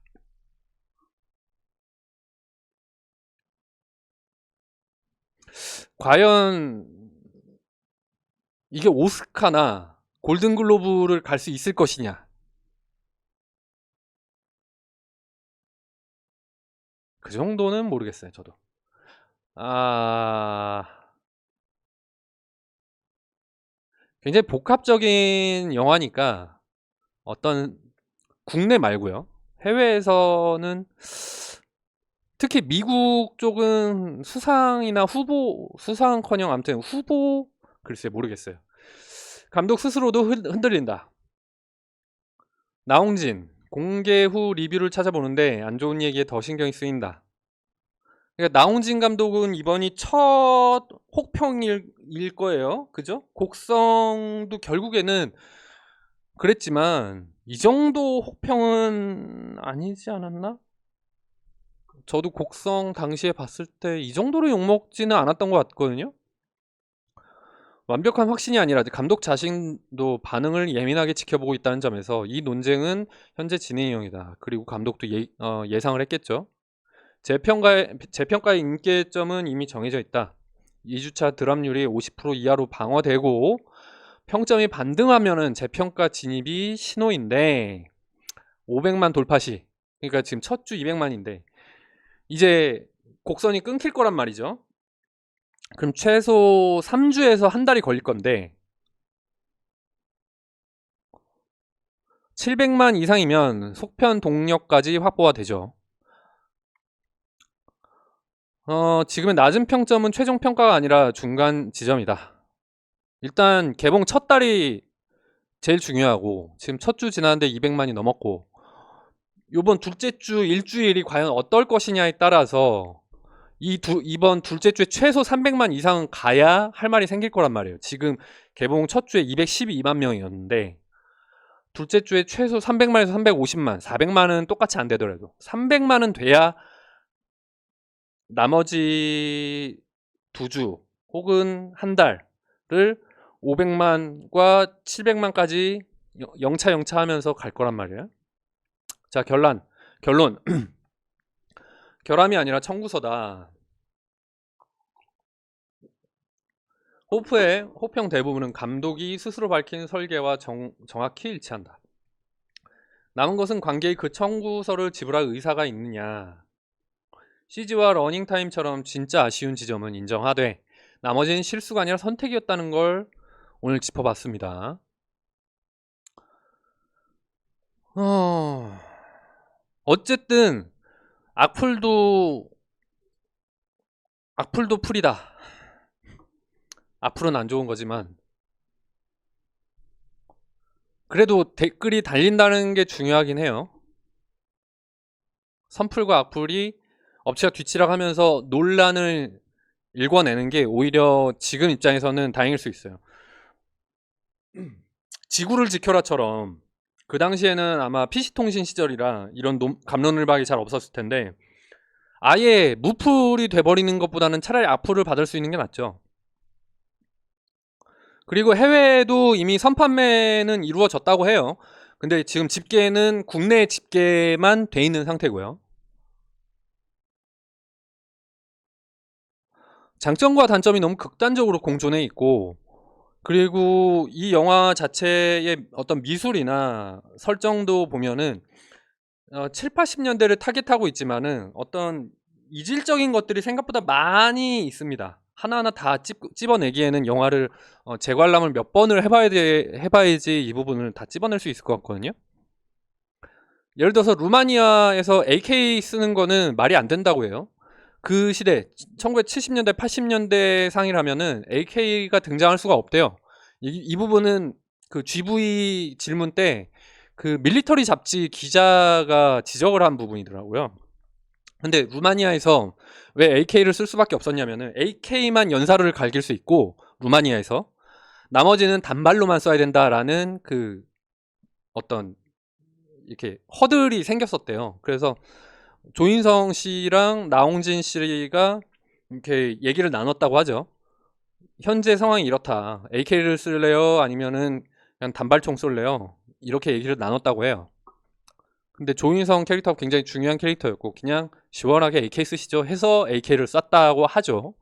과연 이게 오스카나 골든글로브를 갈 수 있을 것이냐? 그 정도는 모르겠어요, 저도. 굉장히 복합적인 영화니까 어떤 국내 말고요. 해외에서는 특히 미국 쪽은 수상이나 후보, 수상커녕 아무튼 후보, 글쎄 모르겠어요. 감독 스스로도 흔들린다. 나홍진 공개 후 리뷰를 찾아보는데 안 좋은 얘기에 더 신경이 쓰인다. 그러니까 나홍진 감독은 이번이 첫 혹평일 거예요. 그죠? 곡성도 결국에는 그랬지만 이 정도 혹평은 아니지 않았나? 저도 곡성 당시에 봤을 때 이 정도로 욕먹지는 않았던 것 같거든요. 완벽한 확신이 아니라 감독 자신도 반응을 예민하게 지켜보고 있다는 점에서 이 논쟁은 현재 진행형이다. 그리고 감독도 예상을 했겠죠. 재평가의 인계점은 이미 정해져 있다. 2주차 드랍률이 50% 이하로 방어되고 평점이 반등하면은 재평가 진입이 신호인데 500만 돌파 시, 그러니까 지금 첫 주 200만인데 이제 곡선이 끊길 거란 말이죠. 그럼 최소 3주에서 한 달이 걸릴 건데 700만 이상이면 속편 동력까지 확보가 되죠. 지금의 낮은 평점은 최종 평가가 아니라 중간 지점이다. 일단 개봉 첫 달이 제일 중요하고 지금 첫 주 지났는데 200만이 넘었고 요번 둘째 주 일주일이 과연 어떨 것이냐에 따라서 이번 둘째 주에 최소 300만 이상 가야 할 말이 생길 거란 말이에요. 지금 개봉 첫 주에 212만 명이었는데 둘째 주에 최소 300만에서 350만, 400만은 똑같이 안 되더라도 300만은 돼야 나머지 두 주 혹은 한 달을 500만과 700만까지 영차 하면서 갈 거란 말이에요. 자, 결론. 결함이 아니라 청구서다. 호프의 호평 대부분은 감독이 스스로 밝힌 설계와 정확히 일치한다. 남은 것은 관계의 그 청구서를 지불할 의사가 있느냐. CG와 러닝타임처럼 진짜 아쉬운 지점은 인정하되 나머지는 실수가 아니라 선택이었다는 걸 오늘 짚어봤습니다. 어쨌든 악플도 풀이다. 악플은 안 좋은 거지만 그래도 댓글이 달린다는 게 중요하긴 해요. 선플과 악플이 업체가 뒤치락하면서 논란을 일궈내는 게 오히려 지금 입장에서는 다행일 수 있어요. 지구를 지켜라처럼 그 당시에는 아마 PC통신 시절이라 이런 갑론을박이 잘 없었을 텐데 아예 무풀이 돼버리는 것보다는 차라리 악플을 받을 수 있는 게 낫죠. 그리고 해외에도 이미 선판매는 이루어졌다고 해요. 근데 지금 집계는 국내 집계만 돼 있는 상태고요. 장점과 단점이 너무 극단적으로 공존해 있고 그리고 이 영화 자체의 어떤 미술이나 설정도 보면은 7, 80년대를 타겟하고 있지만은 어떤 이질적인 것들이 생각보다 많이 있습니다. 하나하나 다 찝어내기에는 영화를 재관람을 몇 번을 해봐야지 이 부분을 다 찝어낼 수 있을 것 같거든요. 예를 들어서 루마니아에서 AK 쓰는 거는 말이 안 된다고 해요. 그 시대 1970년대 80년대 상이라면은 AK가 등장할 수가 없대요. 이 부분은 그 GV 질문 때 그 밀리터리 잡지 기자가 지적을 한 부분이더라고요. 근데 루마니아에서 왜 AK를 쓸 수밖에 없었냐면은 AK만 연사를 갈길 수 있고 루마니아에서 나머지는 단발로만 써야 된다라는 그 어떤 이렇게 허들이 생겼었대요. 그래서 조인성 씨랑 나홍진 씨가 이렇게 얘기를 나눴다고 하죠. 현재 상황이 이렇다. AK를 쓸래요? 아니면은 그냥 단발총 쏠래요? 이렇게 얘기를 나눴다고 해요. 근데 조인성 캐릭터가 굉장히 중요한 캐릭터였고 그냥 시원하게 AK 쓰시죠 해서 AK를 쐈다고 하죠.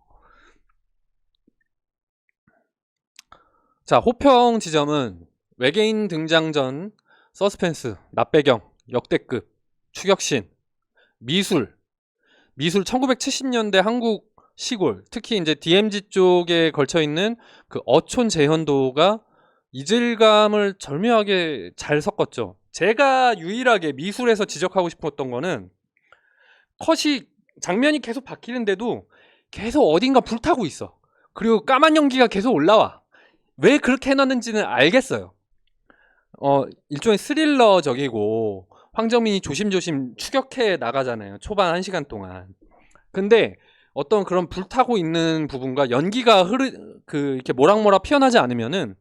자, 호평 지점은 외계인 등장 전 서스펜스, 납배경, 역대급, 추격신, 미술 1970년대 한국 시골, 특히 이제 DMZ 쪽에 걸쳐 있는 그 어촌 재현도가 이질감을 절묘하게 잘 섞었죠. 제가 유일하게 미술에서 지적하고 싶었던 거는 컷이 장면이 계속 바뀌는데도 계속 어딘가 불타고 있어. 그리고 까만 연기가 계속 올라와. 왜 그렇게 해놨는지는 알겠어요. 일종의 스릴러적이고 황정민이 조심조심 추격해 나가잖아요. 초반 1시간 동안. 근데 어떤 그런 불타고 있는 부분과 연기가 이렇게 모락모락 피어나지 않으면은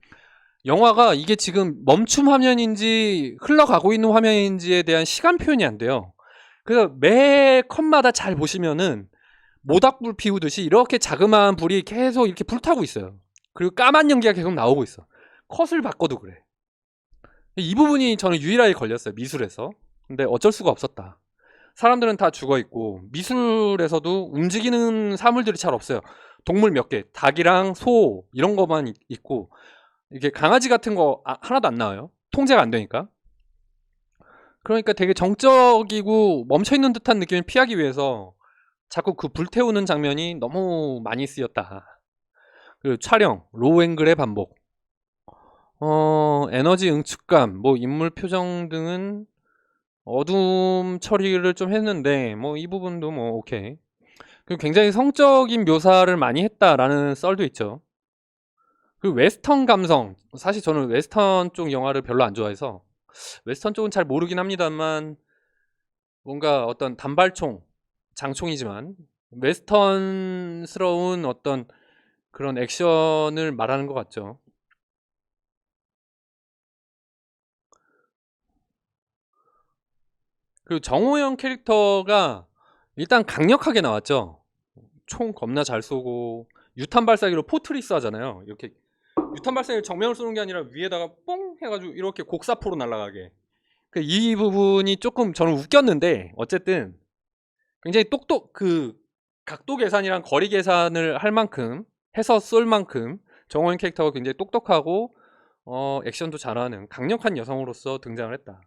영화가 이게 지금 멈춤 화면인지 흘러가고 있는 화면인지에 대한 시간 표현이 안 돼요. 그래서 매 컷마다 잘 보시면은 모닥불 피우듯이 이렇게 자그마한 불이 계속 이렇게 불타고 있어요. 그리고 까만 연기가 계속 나오고 있어. 컷을 바꿔도 그래. 이 부분이 저는 유일하게 걸렸어요. 미술에서. 근데 어쩔 수가 없었다. 사람들은 다 죽어있고 미술에서도 움직이는 사물들이 잘 없어요. 동물 몇 개, 닭이랑 소 이런 것만 있고 이게 강아지 같은 거 하나도 안 나와요. 통제가 안 되니까. 그러니까 되게 정적이고 멈춰있는 듯한 느낌을 피하기 위해서 자꾸 그 불태우는 장면이 너무 많이 쓰였다. 그리고 촬영, 로우 앵글의 반복, 에너지 응축감, 뭐 인물 표정 등은 어둠 처리를 좀 했는데 뭐 이 부분도 뭐 오케이. 그리고 굉장히 성적인 묘사를 많이 했다라는 썰도 있죠. 그리고 웨스턴 감성, 사실 저는 웨스턴 쪽 영화를 별로 안 좋아해서 웨스턴 쪽은 잘 모르긴 합니다만 뭔가 어떤 단발총, 장총이지만 웨스턴스러운 어떤 그런 액션을 말하는 것 같죠. 그리고 정호영 캐릭터가 일단 강력하게 나왔죠. 총 겁나 잘 쏘고 유탄 발사기로 포트리스 하잖아요. 이렇게 유탄 발사기를 정면을 쏘는 게 아니라 위에다가 뽕 해가지고 이렇게 곡사포로 날아가게. 이 부분이 조금 저는 웃겼는데 어쨌든 굉장히 그 각도 계산이랑 거리 계산을 할 만큼 해서 쏠 만큼 정호영 캐릭터가 굉장히 똑똑하고 액션도 잘하는 강력한 여성으로서 등장을 했다.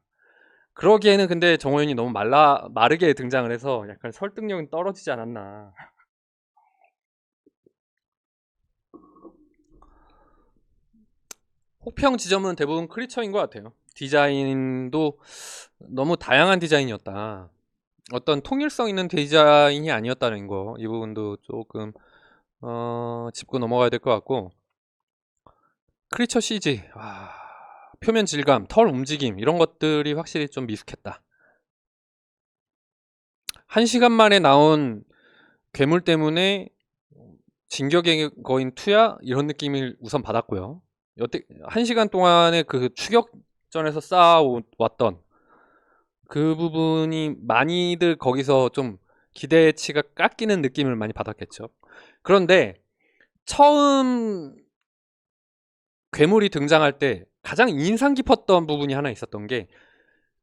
그러기에는 근데 정호연이 너무 마르게 등장을 해서 약간 설득력은 떨어지지 않았나. 혹평 지점은 대부분 크리처인 것 같아요. 디자인도 너무 다양한 디자인이었다. 어떤 통일성 있는 디자인이 아니었다는 거, 이 부분도 조금 짚고 넘어가야 될 것 같고, 크리처 CG, 표면 질감, 털 움직임 이런 것들이 확실히 좀 미숙했다. 1시간 만에 나온 괴물 때문에 진격의 거인 2야? 이런 느낌을 우선 받았고요. 여태 1시간 동안의 그 추격전에서 쌓아왔던 그 부분이 많이들 거기서 좀 기대치가 깎이는 느낌을 많이 받았겠죠. 그런데 처음 괴물이 등장할 때 가장 인상 깊었던 부분이 하나 있었던 게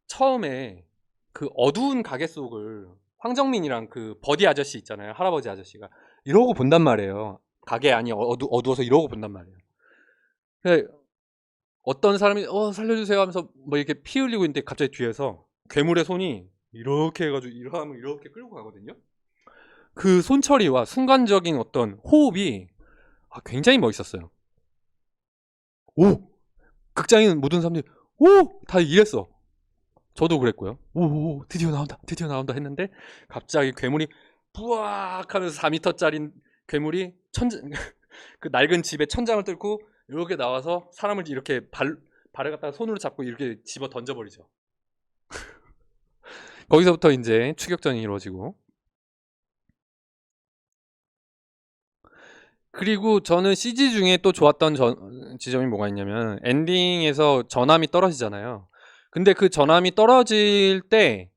처음에 그 어두운 가게 속을 황정민이랑 그 버디 아저씨 있잖아요. 할아버지 아저씨가 이러고 본단 말이에요. 가게 안이 어두워서 이러고 본단 말이에요. 어떤 사람이 살려주세요 하면서 뭐 이렇게 피 흘리고 있는데 갑자기 뒤에서 괴물의 손이 이렇게 해가지고 이러면 이렇게 끌고 가거든요. 그 손처리와 순간적인 어떤 호흡이 굉장히 멋있었어요. 오! 극장에 있는 모든 사람들이 오! 다 이랬어. 저도 그랬고요. 오, 드디어 나온다, 드디어 나온다 했는데 갑자기 괴물이 부악 하면서 4m짜리 괴물이 그 낡은 집의 천장을 뚫고 이렇게 나와서 사람을 이렇게 발을 갖다가 손으로 잡고 이렇게 집어 던져버리죠. 거기서부터 이제 추격전이 이루어지고, 그리고 저는 CG 중에 또 좋았던 지점이 뭐가 있냐면 엔딩에서 전함이 떨어지잖아요. 근데 그 전함이 떨어질 때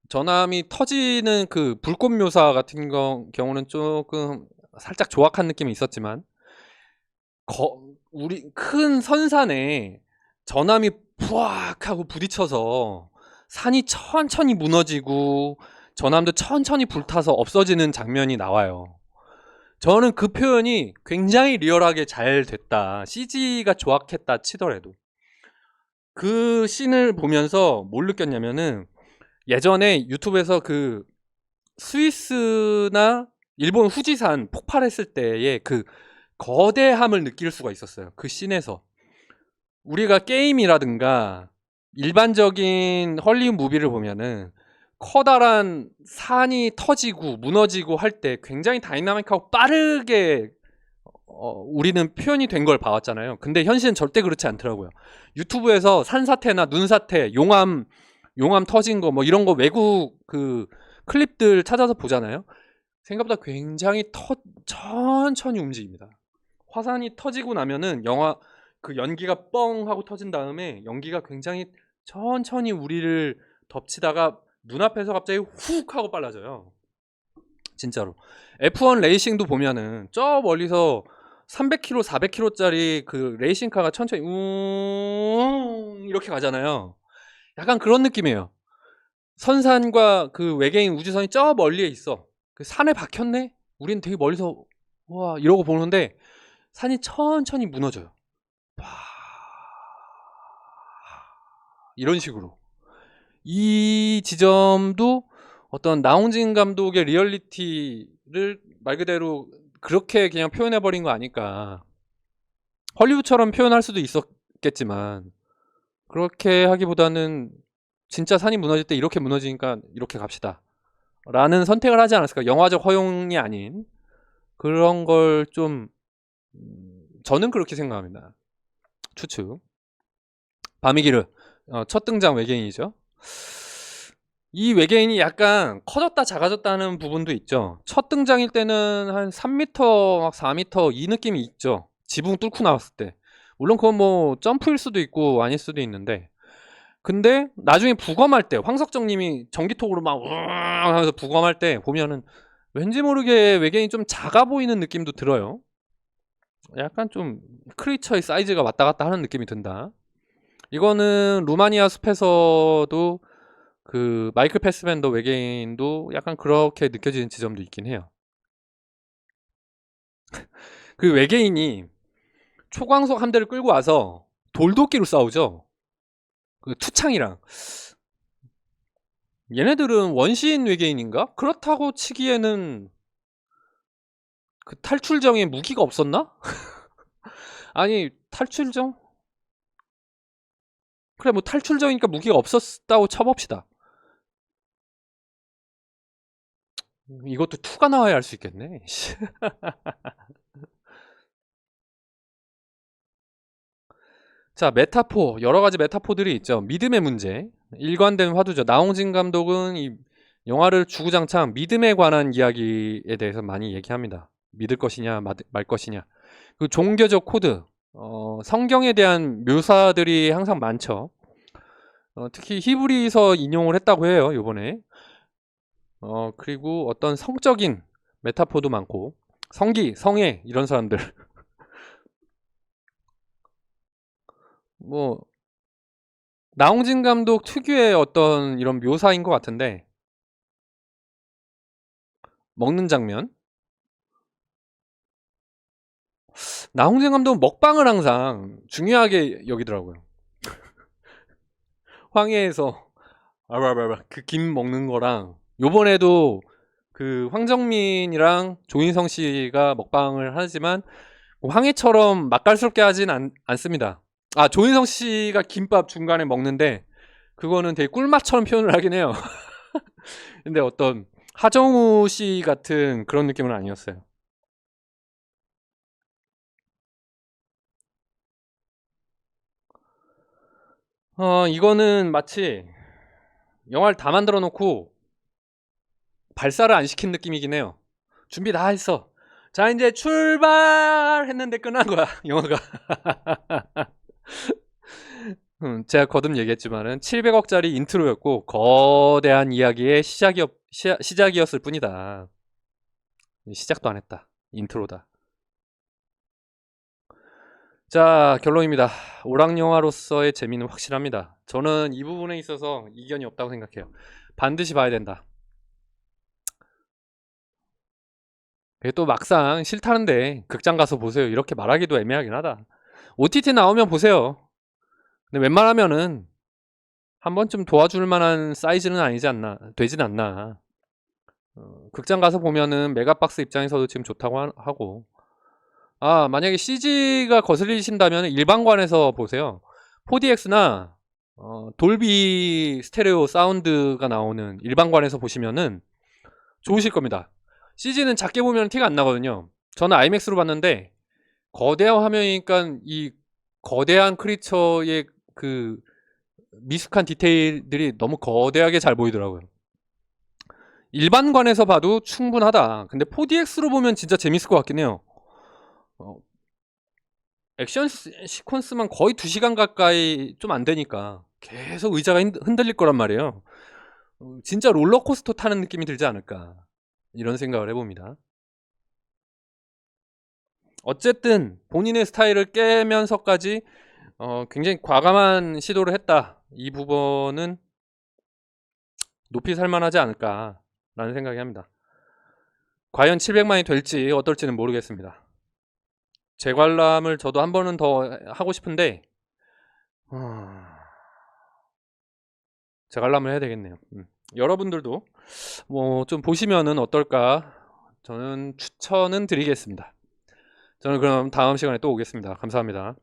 전함이 터지는 그 불꽃 묘사 같은 경우는 조금 살짝 조악한 느낌이 있었지만 우리 큰 선산에 전함이 푸악 하고 부딪혀서 산이 천천히 무너지고 전함도 천천히 불타서 없어지는 장면이 나와요. 저는 그 표현이 굉장히 리얼하게 잘 됐다. CG가 조악했다 치더라도 그 씬을 보면서 뭘 느꼈냐면은 예전에 유튜브에서 그 스위스나 일본 후지산 폭발했을 때의 그 거대함을 느낄 수가 있었어요. 그 씬에서 우리가 게임이라든가 일반적인 헐리우드 무비를 보면은 커다란 산이 터지고 무너지고 할 때 굉장히 다이나믹하고 빠르게 우리는 표현이 된 걸 봐왔잖아요. 근데 현실은 절대 그렇지 않더라고요. 유튜브에서 산사태나 눈사태, 용암 터진 거 뭐 이런 거 외국 그 클립들 찾아서 보잖아요. 생각보다 굉장히 천천히 움직입니다. 화산이 터지고 나면은 그 연기가 뻥 하고 터진 다음에 연기가 굉장히 천천히 우리를 덮치다가 눈앞에서 갑자기 훅 하고 빨라져요. 진짜로. F1 레이싱도 보면은 저 멀리서 300km, 400km짜리 그 레이싱카가 천천히 이렇게 가잖아요. 약간 그런 느낌이에요. 선산과 그 외계인 우주선이 저 멀리에 있어. 그 산에 박혔네? 우린 되게 멀리서 와 이러고 보는데 산이 천천히 무너져요. 이런 식으로. 이 지점도 어떤 나홍진 감독의 리얼리티를 말 그대로 그렇게 그냥 표현해버린 거 아닐까. 헐리우드처럼 표현할 수도 있었겠지만 그렇게 하기보다는 진짜 산이 무너질 때 이렇게 무너지니까 이렇게 갑시다 라는 선택을 하지 않았을까. 영화적 허용이 아닌 그런 걸 좀 저는 그렇게 생각합니다. 추측. 바미기르 첫 등장 외계인이죠. 이 외계인이 약간 커졌다 작아졌다는 부분도 있죠. 첫 등장일 때는 한 3m, 막 4m 이 느낌이 있죠. 지붕 뚫고 나왔을 때. 물론 그건 뭐 점프일 수도 있고 아닐 수도 있는데, 근데 나중에 부검할 때 황석정님이 전기톱으로 막 우웅 하면서 부검할 때 보면은 왠지 모르게 외계인이 좀 작아 보이는 느낌도 들어요. 약간 좀 크리처의 사이즈가 왔다 갔다 하는 느낌이 든다. 이거는 루마니아 숲에서도 그 마이클 패스벤더 외계인도 약간 그렇게 느껴지는 지점도 있긴 해요. 그 외계인이 초광석 함대를 끌고 와서 돌도끼로 싸우죠. 그 투창이랑. 얘네들은 원시인 외계인인가? 그렇다고 치기에는 그 탈출정에 무기가 없었나? 아니 탈출정? 그래 뭐 탈출정이니까 무기가 없었다고 쳐봅시다. 이것도 2가 나와야 할 수 있겠네. 자, 메타포. 여러 가지 메타포들이 있죠. 믿음의 문제. 일관된 화두죠. 나홍진 감독은 이 영화를 주구장창 믿음에 관한 이야기에 대해서 많이 얘기합니다. 믿을 것이냐, 말 것이냐. 그 종교적 코드. 성경에 대한 묘사들이 항상 많죠. 특히 히브리서 인용을 했다고 해요, 요번에. 그리고 어떤 성적인 메타포도 많고, 성애, 이런 사람들. 뭐, 나홍진 감독 특유의 어떤 이런 묘사인 것 같은데, 먹는 장면. 나홍진 감독은 먹방을 항상 중요하게 여기더라고요. 황해에서 그 김 먹는 거랑, 요번에도 그 황정민이랑 조인성 씨가 먹방을 하지만 황해처럼 맛깔스럽게 하진 않습니다. 아, 조인성 씨가 김밥 중간에 먹는데 그거는 되게 꿀맛처럼 표현을 하긴 해요. 근데 어떤 하정우 씨 같은 그런 느낌은 아니었어요. 이거는 마치 영화를 다 만들어 놓고 발사를 안 시킨 느낌이긴 해요. 준비 다 했어. 자, 이제 출발! 했는데 끝난 거야, 영화가. 제가 거듭 얘기했지만은 700억짜리 인트로였고 거대한 이야기의 시작이었을 뿐이다. 시작도 안 했다. 인트로다. 자, 결론입니다. 오락영화로서의 재미는 확실합니다. 저는 이 부분에 있어서 이견이 없다고 생각해요. 반드시 봐야 된다. 그게 또 막상 싫다는데 극장 가서 보세요. 이렇게 말하기도 애매하긴 하다. OTT 나오면 보세요. 근데 웬만하면은 한 번쯤 도와줄 만한 사이즈는 아니지 않나, 되진 않나. 극장 가서 보면은 메가박스 입장에서도 지금 좋다고 하고. 아, 만약에 CG가 거슬리신다면 일반관에서 보세요. 4DX나 돌비 스테레오 사운드가 나오는 일반관에서 보시면은 좋으실 겁니다. CG는 작게 보면 티가 안 나거든요. 저는 아이맥스로 봤는데 거대한 화면이니까 이 거대한 크리처의 그 미숙한 디테일들이 너무 거대하게 잘 보이더라고요. 일반관에서 봐도 충분하다. 근데 4DX로 보면 진짜 재밌을 것 같긴 해요. 액션 시퀀스만 거의 2시간 가까이 좀 안 되니까 계속 의자가 흔들릴 거란 말이에요. 진짜 롤러코스터 타는 느낌이 들지 않을까, 이런 생각을 해봅니다. 어쨌든 본인의 스타일을 깨면서까지 굉장히 과감한 시도를 했다. 이 부분은 높이 살만하지 않을까라는 생각이 합니다. 과연 700만이 될지 어떨지는 모르겠습니다. 재관람을 저도 한 번은 더 하고 싶은데 재관람을 해야 되겠네요. 여러분들도 뭐 좀 보시면은 어떨까, 저는 추천은 드리겠습니다. 저는 그럼 다음 시간에 또 오겠습니다. 감사합니다.